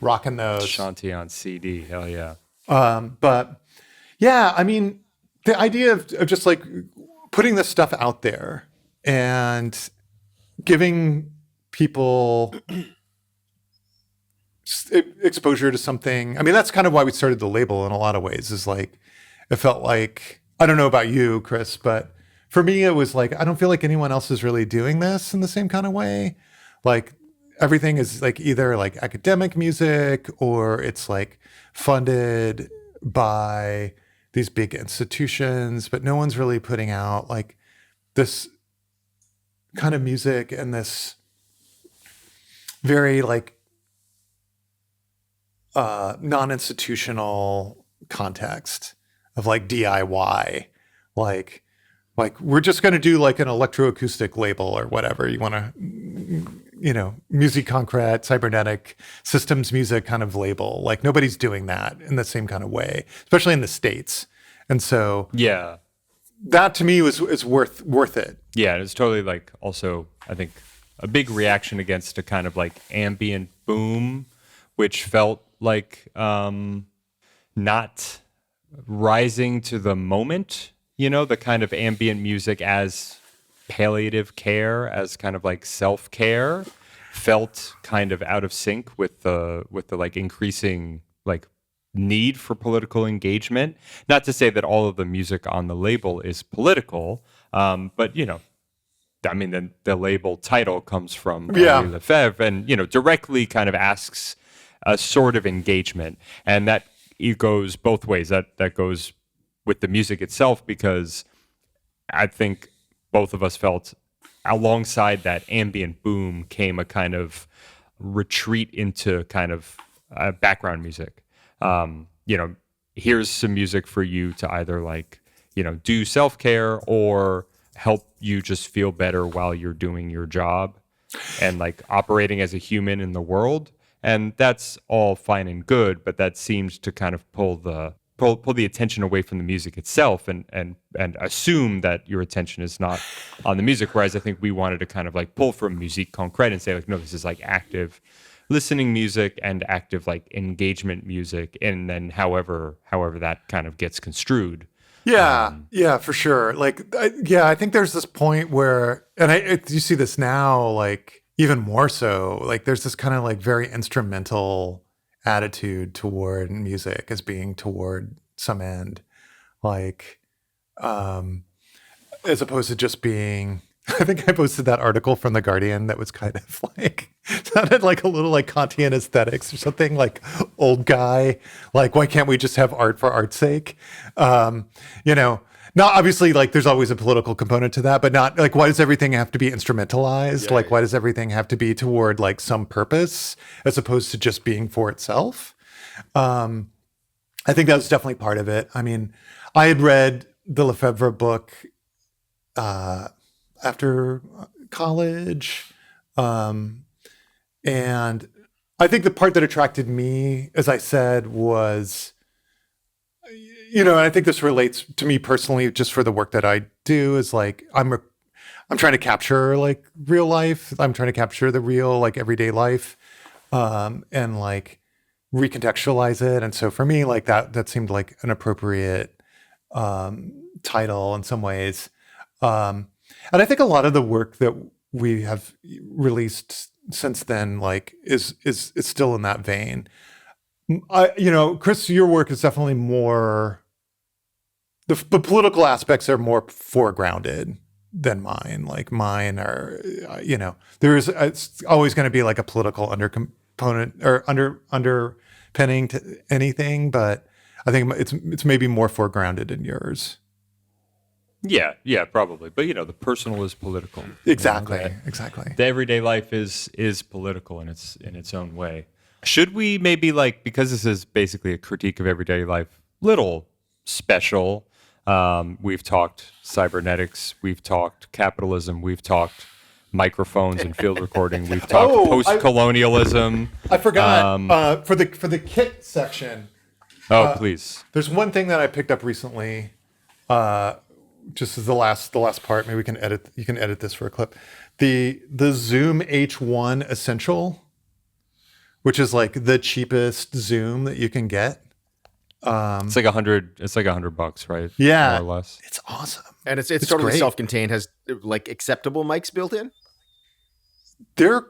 rocking those. Shanti on CD. Hell yeah. But yeah, I mean, the idea of just like putting this stuff out there and giving people exposure to something. I mean, that's kind of why we started the label in a lot of ways, is like, it felt like, I don't know about you, Chris, but for me, it was like, I don't feel like anyone else is really doing this in the same kind of way. Like everything is like either like academic music or it's like funded by these big institutions, but no one's really putting out like this kind of music and this very like non-institutional context of like DIY, like we're just going to do like an electroacoustic label or whatever you want to, music concrete, cybernetic systems music kind of label. Like nobody's doing that in the same kind of way, especially in the States. And so yeah, that to me is worth it. Yeah, it's totally like also I think a big reaction against a kind of like ambient boom, which felt like not rising to the moment. The kind of ambient music as palliative care, as kind of like self-care, felt kind of out of sync with the like increasing like need for political engagement. Not to say that all of the music on the label is political, but I mean the label title comes from Henri Lefebvre, and directly kind of asks a sort of engagement, and that it goes both ways. That goes with the music itself, because I think both of us felt alongside that ambient boom came a kind of retreat into kind of background music. Here's some music for you to either like, do self-care or help you just feel better while you're doing your job and like operating as a human in the world. And that's all fine and good, but that seems to kind of pull the attention away from the music itself and assume that your attention is not on the music. Whereas I think we wanted to kind of like pull from musique concrète and say like, no, this is like active listening music and active like engagement music. And then however that kind of gets construed. Yeah, for sure. Like, I think there's this point where, and you see this now, like even more so, like there's this kind of like very instrumental attitude toward music as being toward some end, like as opposed to just being, I think I posted that article from The Guardian that was kind of like, sounded like a little like Kantian aesthetics or something, like old guy, like why can't we just have art for art's sake? Not obviously like there's always a political component to that, but not like why does everything have to be instrumentalized? Why does everything have to be toward like some purpose as opposed to just being for itself? I think that was definitely part of it. I mean, I had read the Lefebvre book after college, and I think the part that attracted me, as I said, was, I think this relates to me personally, just for the work that I do, is like I'm trying to capture like real life. I'm trying to capture the real like everyday life, and like recontextualize it. And so for me, like that seemed like an appropriate title in some ways. And I think a lot of the work that we have released since then, like is still in that vein. Chris, your work is definitely more, the political aspects are more foregrounded than mine. Like mine are, it's always going to be like a political undercomponent or underpinning to anything, but I think it's maybe more foregrounded in yours. Yeah, probably. But the personal is political. Exactly. The everyday life is political in its own way. Should we maybe like, because this is basically a critique of everyday life, little special, We've talked cybernetics. We've talked capitalism. We've talked microphones and field recording. We've talked post-colonialism. I forgot for the kit section. Please. There's one thing that I picked up recently. Just as the last part, maybe you can edit this for a clip. The Zoom H1 Essential, which is like the cheapest Zoom that you can get. It's like $100. It's like $100, right? Yeah, more or less. It's awesome, and it's totally great. self-contained. Has like acceptable mics built in. They're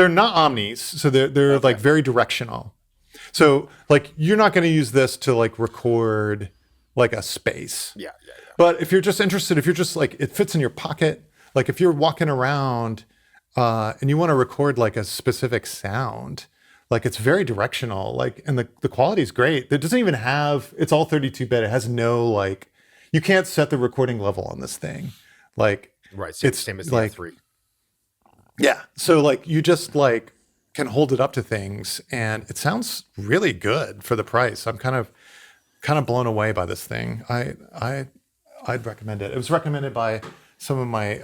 not omnis, so they're okay. Like very directional. So like you're not going to use this to like record like a space. Yeah. But if you're just interested, if you're just like it fits in your pocket, like if you're walking around and you want to record like a specific sound, like it's very directional, like, and the quality is great. It doesn't even have, it's all 32-bit. It has no like, you can't set the recording level on this thing. Like, right. So it's same as the like, F3. Yeah. So like you just like can hold it up to things and it sounds really good for the price. I'm kind of blown away by this thing. I'd recommend it. It was recommended by some of my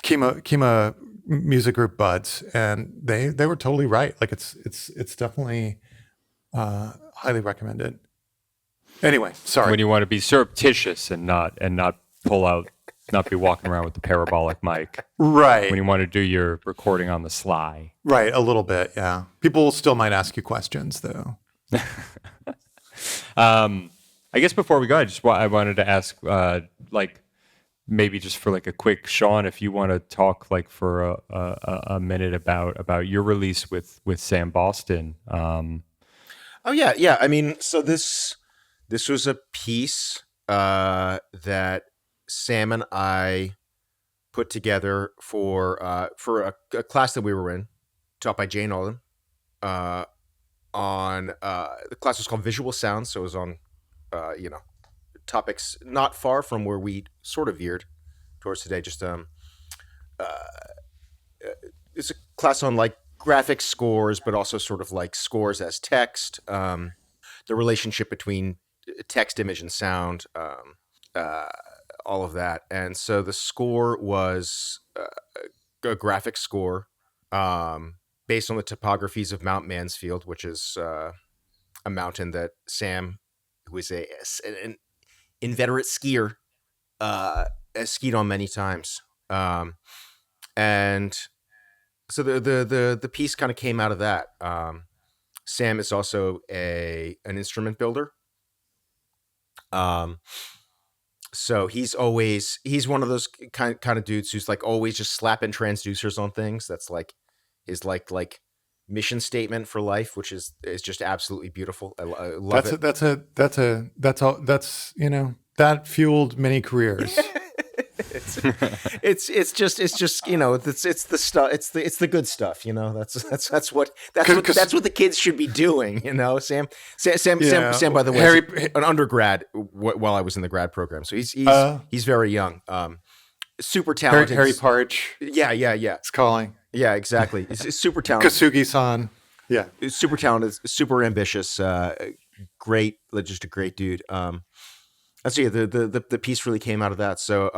Kima music group buds, and they were totally right. Like it's definitely highly recommended. Anyway, sorry. When you want to be surreptitious and not pull out, not be walking around with the parabolic mic. Right. When you want to do your recording on the sly. Right. A little bit. Yeah. People still might ask you questions though. I guess before we go, I wanted to ask, like, maybe just for like a quick, Shawn, if you want to talk like for a minute about your release with Sam Boston. Oh yeah. I mean, so this was a piece that Sam and I put together for a class that we were in, taught by Jane Olin. On the class was called Visual Sounds, so it was on topics not far from where we sort of veered towards today. Just it's a class on like graphic scores, but also sort of like scores as text, the relationship between text, image, and sound, all of that. And so the score was a graphic score based on the topographies of Mount Mansfield, which is a mountain that Sam, who is an inveterate skier, has skied on many times. And so the piece kind of came out of that. Sam is also an instrument builder. So he's one of those kind of dudes who's like always just slapping transducers on things. That's like his like mission statement for life, which is just absolutely beautiful. I love it. That fueled many careers. it's just it's the stuff. It's the good stuff. That's what the kids should be doing. Sam. By the way, an undergrad while I was in the grad program, so he's very young. Super talented. Harry Parch. Yeah. It's calling. Yeah, exactly. It's super talented. Kasugi-san. Yeah. Super talented, super ambitious, great, just a great dude. So yeah, the piece really came out of that. So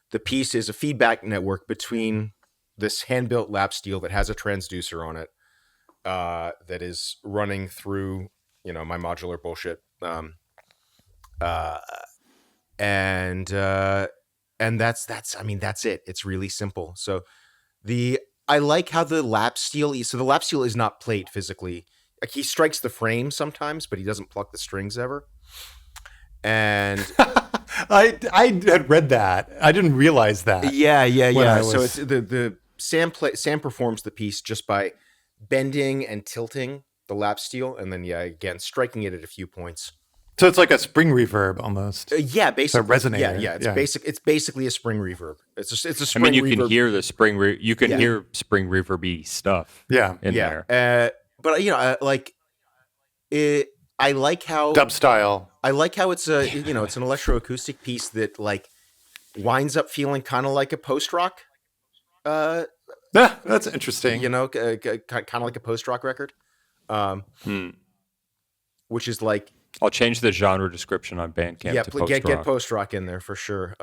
the piece is a feedback network between this hand-built lap steel that has a transducer on it that is running through, my modular bullshit. And that's it. It's really simple. So I like how the lap steel the lap steel is not played physically. Like he strikes the frame sometimes, but he doesn't pluck the strings ever. And I had read that. I didn't realize that. Yeah. So it's the Sam performs the piece just by bending and tilting the lap steel, and then again striking it at a few points. So it's like a spring reverb almost. Yeah, basically. It's a resonator. Yeah. It's basically a spring reverb. It's a spring reverb. I mean, you can hear the spring. You can hear spring reverby stuff. Yeah, in there. But I like it. I like how dub style. I like how it's it's an electroacoustic piece that like winds up feeling kind of like a post rock. Yeah, that's interesting. Kind of like a post rock record. Which is like I'll change the genre description on Bandcamp Yeah, to get post-rock. post-rock in there for sure.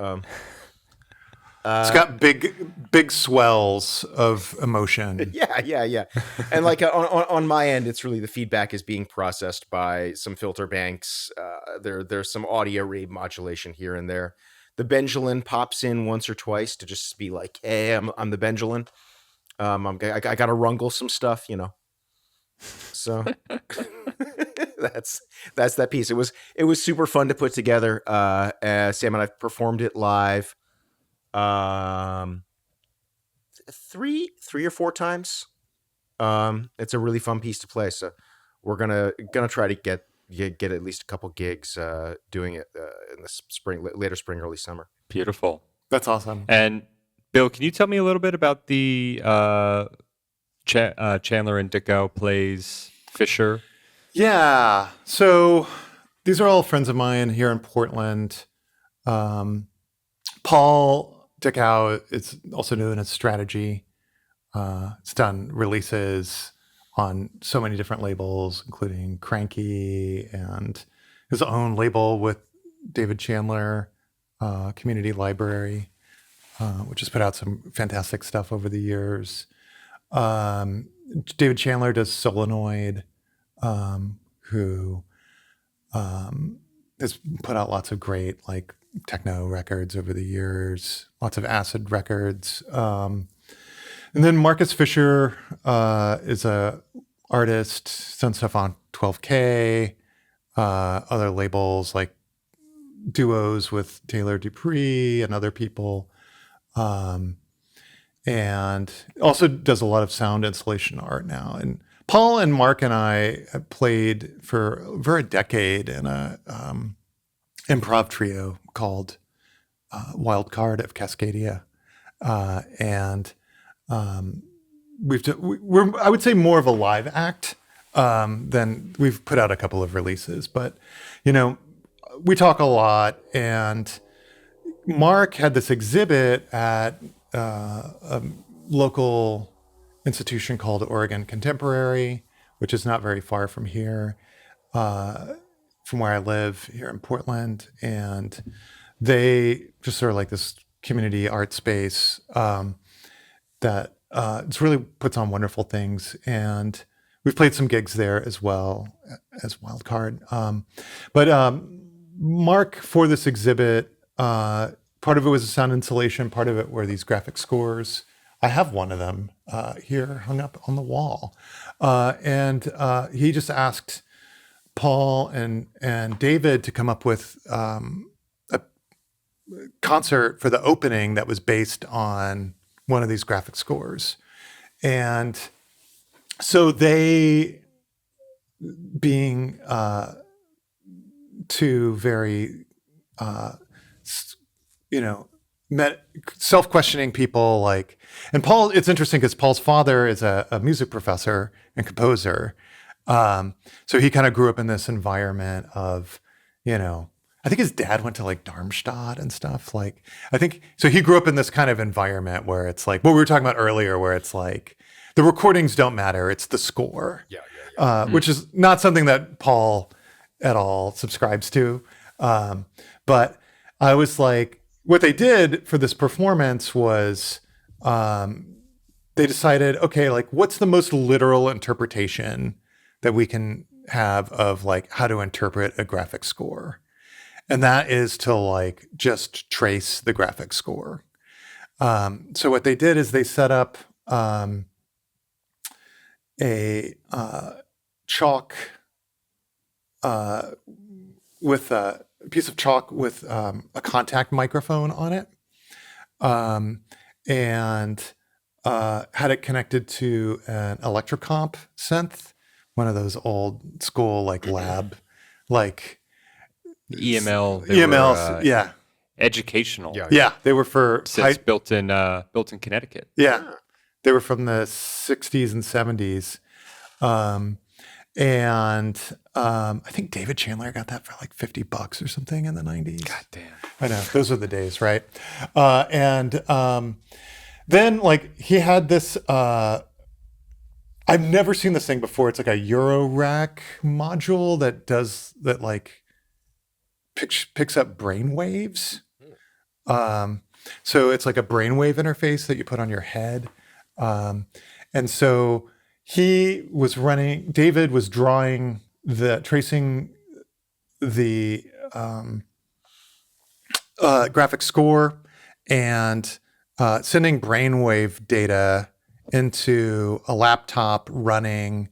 It's got big swells of emotion. Yeah. And like on my end, it's really the feedback is being processed by some filter banks. There's some audio rate modulation here and there. The Benjamin pops in once or twice to just be like, "Hey, I'm the Benjamin. I got to wrangle some stuff, you know." So that's that piece. It was super fun to put together. Sam and I performed it live. 3 or 4 times. It's a really fun piece to play. So we're gonna try to get at least a couple gigs doing it in the spring, later spring, early summer. Beautiful. That's awesome. And Bill, can you tell me a little bit about the Chandler and Dickow plays Fisher? Yeah. So these are all friends of mine here in Portland. Paul Dickow is also known as Strategy. It's done releases on so many different labels, including Cranky and his own label with David Chandler, Community Library, which has put out some fantastic stuff over the years. David Chandler does Solenoid, who has put out lots of great like techno records over the years, lots of acid records. And then Marcus Fisher is a artist, done stuff on 12K, other labels like duos with Taylor Dupree and other people. And also does a lot of sound installation art now. And Paul and Mark and I have played for over a decade in a improv trio called Wild Card of Cascadia. We're I would say more of a live act than we've put out a couple of releases. But, you know, we talk a lot. And Mark had this exhibit at a local institution called Oregon Contemporary, which is not very far from here, from where I live here in Portland. And they just sort of like this community art space that it's really puts on wonderful things. And we've played some gigs there as well as Wildcard. But Mark, for this exhibit, part of it was a sound installation, part of it were these graphic scores. I have one of them here hung up on the wall. And he just asked Paul and David to come up with a concert for the opening that was based on one of these graphic scores. And so they, being two very, self-questioning people, like, and Paul, it's interesting because Paul's father is a music professor and composer. So he kind of grew up in this environment of, I think his dad went to like Darmstadt and stuff. Like, I think, so he grew up in this kind of environment where it's like what we were talking about earlier, where it's like the recordings don't matter. It's the score, which is not something that Paul at all subscribes to. But I was like, what they did for this performance was they decided, okay, like what's the most literal interpretation that we can have of like how to interpret a graphic score. And that is to like just trace the graphic score. So what they did is they set up a chalk with a piece of chalk with a contact microphone on it, and had it connected to an Electrocomp synth, one of those old school like lab, like EML. EMLs, educational. Yeah, they were for Since built in Connecticut. Yeah, they were from the 60s and 70s. And I think David Chandler got that for like $50 or something in the 90s. God damn. I know, those are the days, right? And then like he had this I've never seen this thing before. It's like a Eurorack module that like picks up brainwaves. So it's like a brainwave interface that you put on your head. And so David was tracing the graphic score and sending brainwave data into a laptop running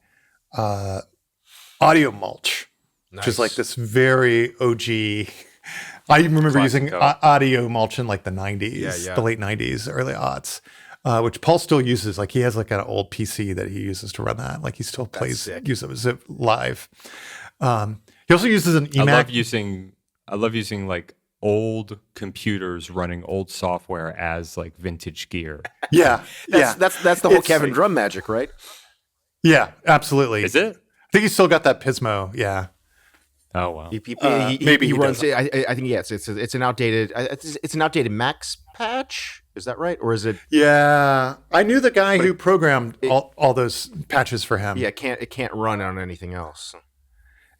audio mulch, which is like this very OG. I remember Classic using code. audio mulch in like the 90s, Yeah. the late 90s, early aughts, which Paul still uses. Like he has like an old PC that he uses to run that. Like he still uses it live. He also uses an emac. I love using like old computers running old software as like vintage gear. Yeah. That's the whole It's Kevin like- Drum magic, right? Yeah, absolutely. Is it? I think he's still got that Pismo. Yeah. Oh wow. Maybe he he runs. doesn't. I think yes. It's an outdated. It's an outdated Max patch. Is that right, or is it? Yeah. I knew the guy who programmed all those patches for him. Yeah, it can't run on anything else.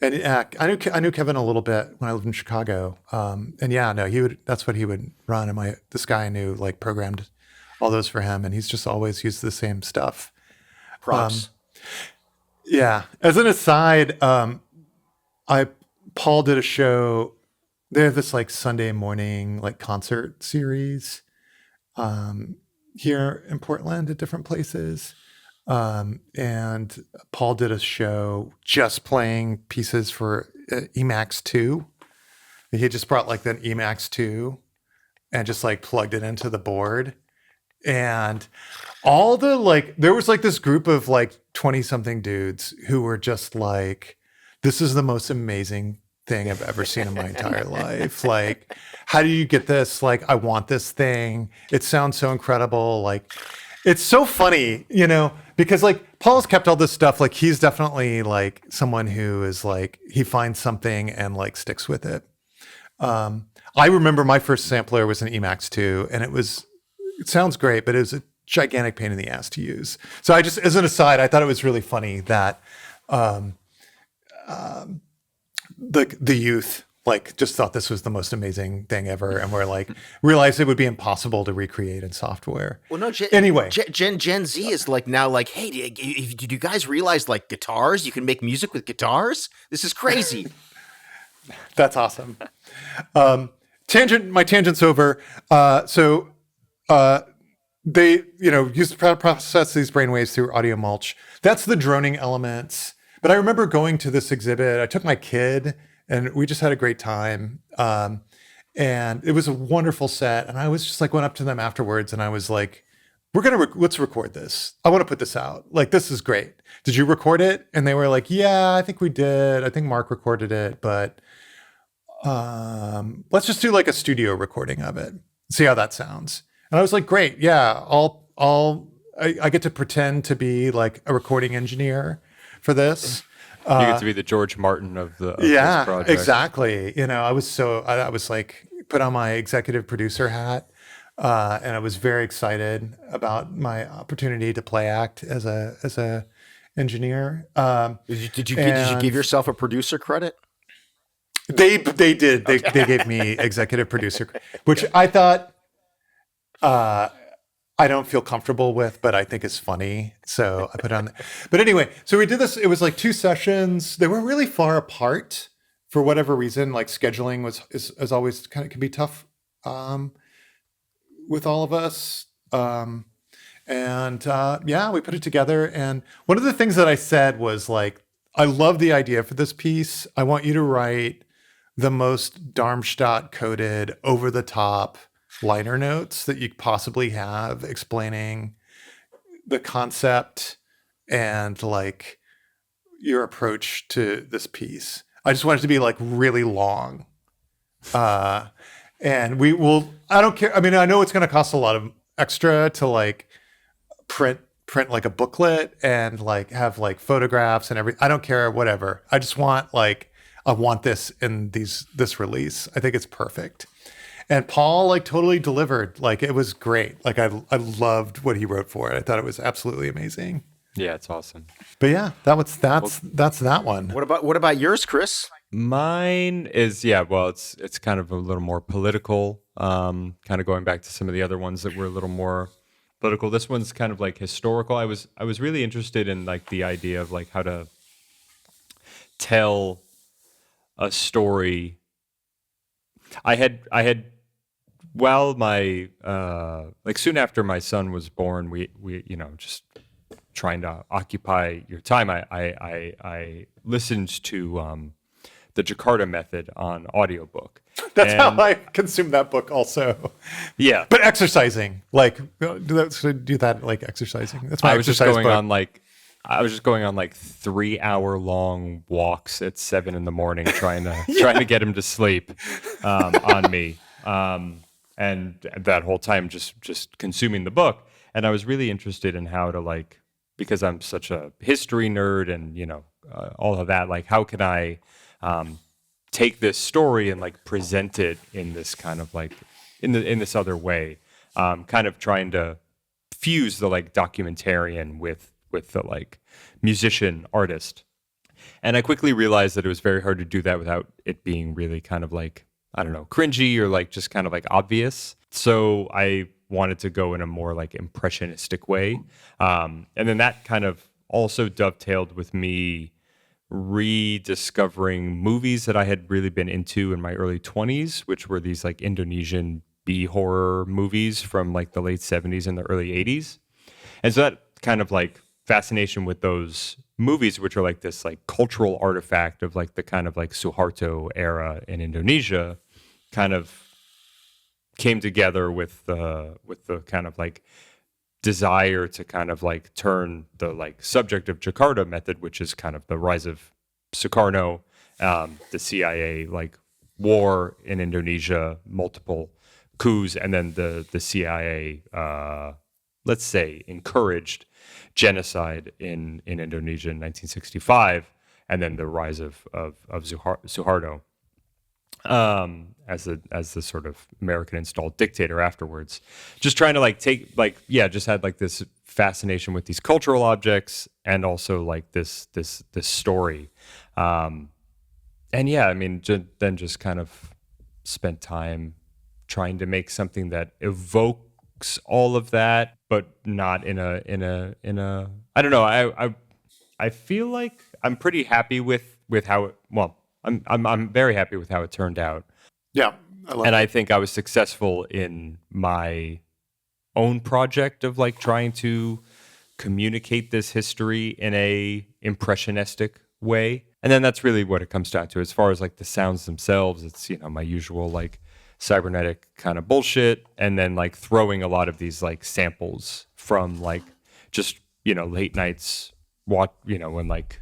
And I knew Kevin a little bit when I lived in Chicago. And yeah, no, that's what he would run. And this guy I knew like programmed all those for him, and he's just always used the same stuff. Props. Yeah. As an aside, Paul did a show. They have this like Sunday morning like concert series here in Portland at different places. And Paul did a show just playing pieces for Emacs 2. He just brought like the Emacs 2 and just like plugged it into the board. And all the like, there was like this group of like 20 something dudes who were just like, this is the most amazing thing I've ever seen in my entire life. Like, how do you get this? Like, I want this thing. It sounds so incredible. Like, it's so funny, because like Paul's kept all this stuff. Like, he's definitely like someone who is like, he finds something and like sticks with it. I remember my first sampler was an Emacs 2, and it sounds great, but it was a gigantic pain in the ass to use. So I just, as an aside, I thought it was really funny that the youth like just thought this was the most amazing thing ever, and we're like realized it would be impossible to recreate in software. Well, no. Anyway, Gen Z is like now like, hey, did you guys realize like guitars? You can make music with guitars. This is crazy. that's awesome. My tangent's over. They, used to process these brainwaves through audio mulch. That's the droning elements. But I remember going to this exhibit. I took my kid, and we just had a great time. And it was a wonderful set. And I was just like, went up to them afterwards, and I was like, let's record this. I want to put this out. Like, this is great. Did you record it? And they were like, yeah, I think we did. I think Mark recorded it, but let's just do like a studio recording of it. See how that sounds. And I was like, great. Yeah, I get to pretend to be like a recording engineer for this. You get to be the George Martin of this project. Exactly. I was like, put on my executive producer hat, and I was very excited about my opportunity to play act as a engineer. Did you give yourself a producer credit? They did. They gave me executive producer, which I thought I don't feel comfortable with, but I think is funny. So I put on. But anyway, so we did this. It was like 2 sessions. They were really far apart for whatever reason. Like scheduling is always kind of can be tough with all of us. We put it together. And one of the things that I said was like, I love the idea for this piece. I want you to write the most Darmstadt coded, over the top liner notes that you possibly have explaining the concept and like your approach to this piece. I just want it to be like really long. And I don't care. I mean, I know it's going to cost a lot of extra to like print like a booklet and like have like photographs and everything. I don't care, whatever. I just want like, I want this in this release. I think it's perfect. And Paul like totally delivered. Like it was great. Like I loved what he wrote for it. I thought it was absolutely amazing. Yeah, it's awesome. But yeah, that's that one. What about yours, Chris? Mine is, yeah, well, it's kind of a little more political, kind of going back to some of the other ones that were a little more political. This one's kind of like historical. I was really interested in like the idea of like how to tell a story. I had while my like soon after my son was born, we just trying to occupy your time. I listened to the Jakarta Method on audiobook. That's how And- I consume that book also. Yeah, But exercising, like do that like exercising. That's my I was just exercise going book. on like 3-hour long walks at 7 a.m. trying to get him to sleep on me, and that whole time just consuming the book. And I was really interested in how to like, because I'm such a history nerd and all of that. Like, how can I take this story and like present it in this kind of like in this other way, kind of trying to fuse the like documentarian with the like musician artist. And I quickly realized that it was very hard to do that without it being really kind of like, I don't know, cringy or like just kind of like obvious. So I wanted to go in a more like impressionistic way. And then that kind of also dovetailed with me rediscovering movies that I had really been into in my early 20s, which were these like Indonesian B horror movies from like the late 70s and the early 80s. And so that kind of like fascination with those movies, which are like this like cultural artifact of like the kind of like Suharto era in Indonesia, kind of came together with the kind of like desire to kind of like turn the like subject of Jakarta Method, which is kind of the rise of Sukarno, the CIA like war in Indonesia, multiple coups, and then the CIA let's say encouraged genocide in Indonesia in 1965, and then the rise of Suharto as the sort of American installed dictator afterwards. Just trying to like take like, yeah, just had like this fascination with these cultural objects and also like this story. And yeah, I mean, then just kind of spent time trying to make something that evokes all of that, but not in a I don't know. I feel like I'm pretty happy with how it, well, I'm very happy with how it turned out. Yeah, I love And it. I think I was successful in my own project of like trying to communicate this history in a impressionistic way. And then that's really what it comes down to. As far as like the sounds themselves, it's, my usual like cybernetic kind of bullshit, and then like throwing a lot of these like samples from like just, late nights when like,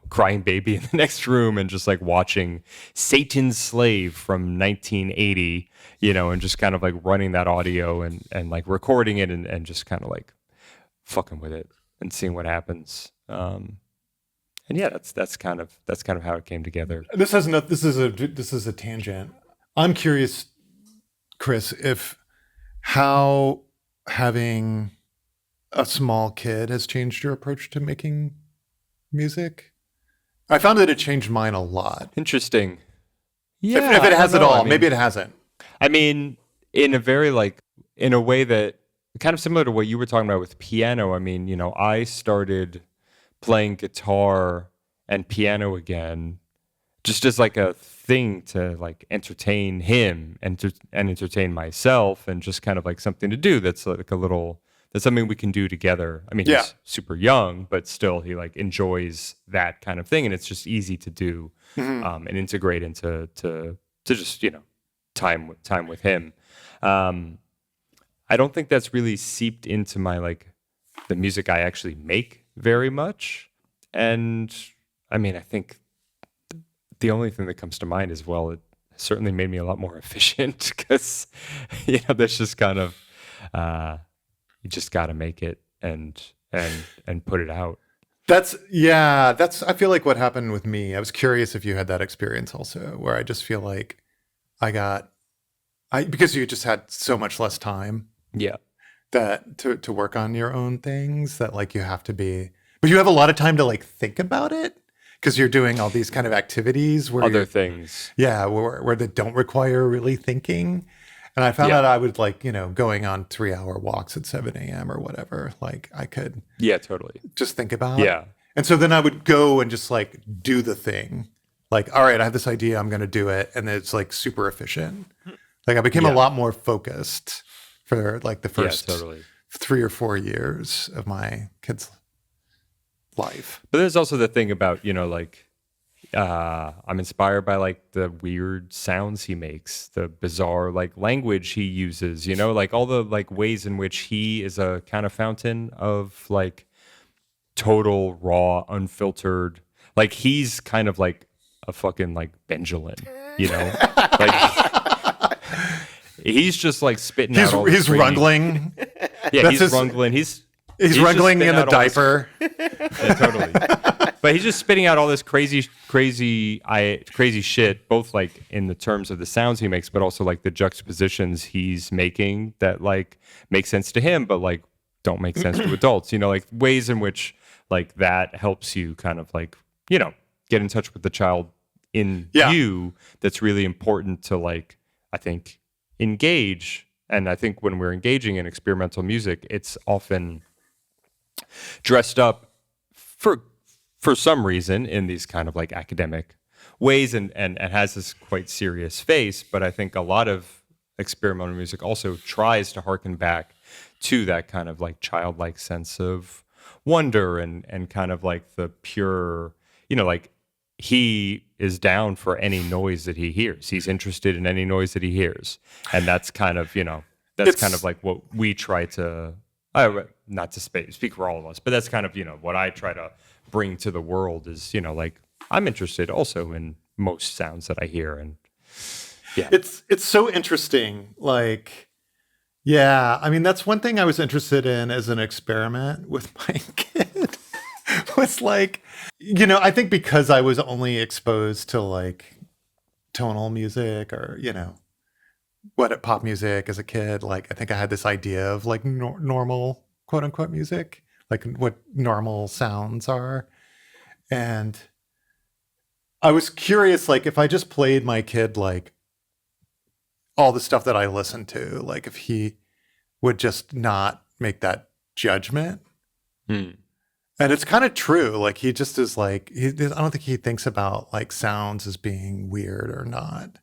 crying baby in the next room and just like watching Satan's Slave from 1980, and just kind of like running that audio and like recording it and just kind of like fucking with it and seeing what happens. And yeah, that's kind of how it came together. This is a tangent. I'm curious, Chris, if how having a small kid has changed your approach to making music. I found that it changed mine a lot. Interesting. Yeah, If it has I at don't know. all, I mean, maybe it hasn't. I mean, in a way that kind of similar to what you were talking about with piano. I mean, I started playing guitar and piano again just as like a thing to like entertain him and entertain myself, and just kind of like something to do that's like that's something we can do together. I mean, Yeah. he's super young, but still he like enjoys that kind of thing, and it's just easy to do and integrate into to just time with him. I don't think that's really seeped into my like the music I actually make very much, and I mean, I think the only thing that comes to mind is, well, it certainly made me a lot more efficient because there's just kind of you just got to make it and put it out. That's I feel like what happened with me. I was curious if you had that experience also, where I just feel like because you just had so much less time. Yeah. that to work on your own things that like you have to be, but you have a lot of time to like think about it because you're doing all these kind of activities where Other things. yeah, where they don't require really thinking. And I found Yeah. out I would like, going on 3-hour walks at 7 a.m. or whatever, like I could Yeah, totally. just think about. Yeah. And so then I would go and just like do the thing. Like, all right, I have this idea, I'm going to do it. And it's like super efficient. Like I became a Yeah. lot more focused for like the first Yeah, totally. 3 or 4 years of my kid's life. But there's also the thing about, like, I'm inspired by like the weird sounds he makes, the bizarre like language he uses, like all the like ways in which he is a kind of fountain of like total raw, unfiltered. Like he's kind of like a fucking like Benjamin, like he's just like spitting out all this He's crazy- Yeah, wrungling. That's he's his- wrangling. He's He's just wrangling spitting in a out all this- diaper. Yeah, totally. But he's just spitting out all this crazy shit, both like in the terms of the sounds he makes, but also like the juxtapositions he's making that like make sense to him, but like don't make sense to adults. Like ways in which like that helps you kind of like get in touch with the child in Yeah. you. That's really important to like I think engage. And I think when we're engaging in experimental music, it's often dressed up for some reason in these kind of like academic ways and has this quite serious face. But I think a lot of experimental music also tries to harken back to that kind of like childlike sense of wonder and kind of like the pure, like he is down for any noise that he hears. He's interested in any noise that he hears. And that's kind of, that's It's- kind of like what we try to, not to speak for all of us, but that's kind of, what I try to bring to the world is, like I'm interested also in most sounds that I hear. And yeah, It's so interesting. Like, yeah, I mean, that's one thing I was interested in as an experiment with my kid was like, I think because I was only exposed to like tonal music or, what pop music as a kid, like I think I had this idea of like normal quote unquote music, like what normal sounds are. And I was curious, like if I just played my kid like all the stuff that I listened to, like if he would just not make that judgment. Hmm. And it's kind of true. Like he just is like, I don't think he thinks about like sounds as being weird or not.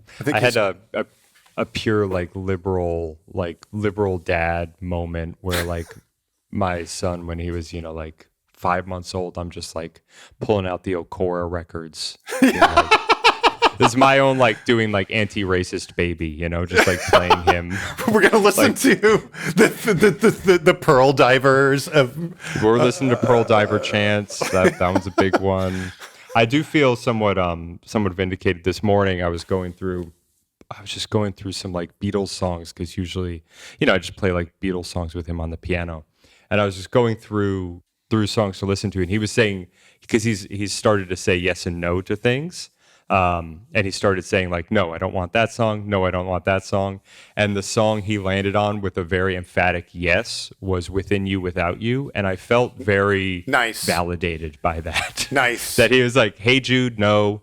think I had he's- a pure like liberal dad moment where like my son, when he was, like 5 months old, I'm just like pulling out the Okora records. Like, this is my own like doing like anti-racist baby, just like playing him. We're gonna listen to the Pearl Divers of. We're listening to Pearl Diver chants. That one's a big one. I do feel somewhat vindicated this morning. I was just going through some like Beatles songs because usually, I just play like Beatles songs with him on the piano, and I was just going through songs to listen to, and he was saying, because he's started to say yes and no to things. And he started saying like, no, I don't want that song. No, I don't want that song. And the song he landed on with a very emphatic yes was Within You, Without You. And I felt very Nice. validated by that. Nice. That he was like, hey, Jude, no,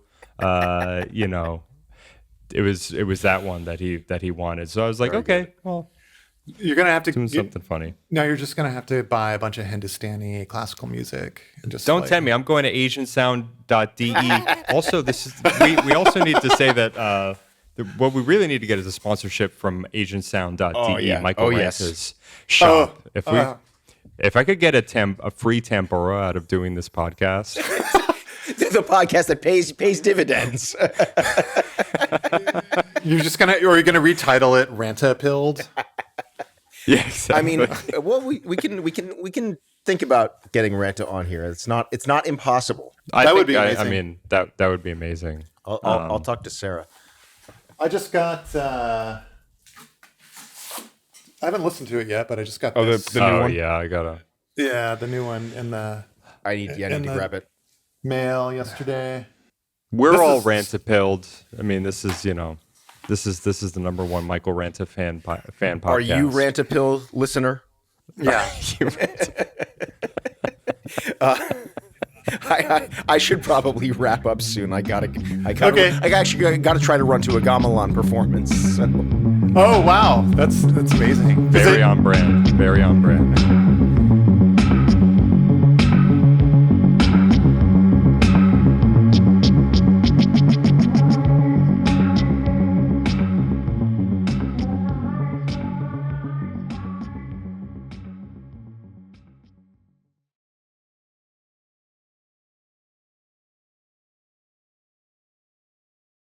it was that one that he wanted. So I was like, okay, well, You're gonna have to doing something funny. No, you're just gonna have to buy a bunch of Hindustani classical music and just Don't like, tempt me. I'm going to asiansound.de. Also, we also need to say that what we really need to get is a sponsorship from asiansound.de. Oh, yeah. Michael Oh, yes. Rance's shop. If I could get a free tempura out of doing this podcast, There's a podcast that pays dividends. You're just gonna, or you're gonna retitle it "Ranta Pilled." yeah, exactly. I mean, well, we can think about getting Ranta on here. It's not impossible. That would think be I amazing. mean, that would be amazing. I'll talk to Sarah. I just got. I haven't listened to it yet, but I just got Oh, this. the new one. Yeah, I gotta. Yeah, the new one in the I need to And grab it. mail yesterday. We're This all is- rantapilled. I mean, this is This is the number one Michael Ranta fan podcast. Are you Rant-A-Pill listener? Yeah. I should probably wrap up soon. I actually gotta try to run to a gamelan performance. So. Oh wow, that's amazing. Very on brand. Very on brand.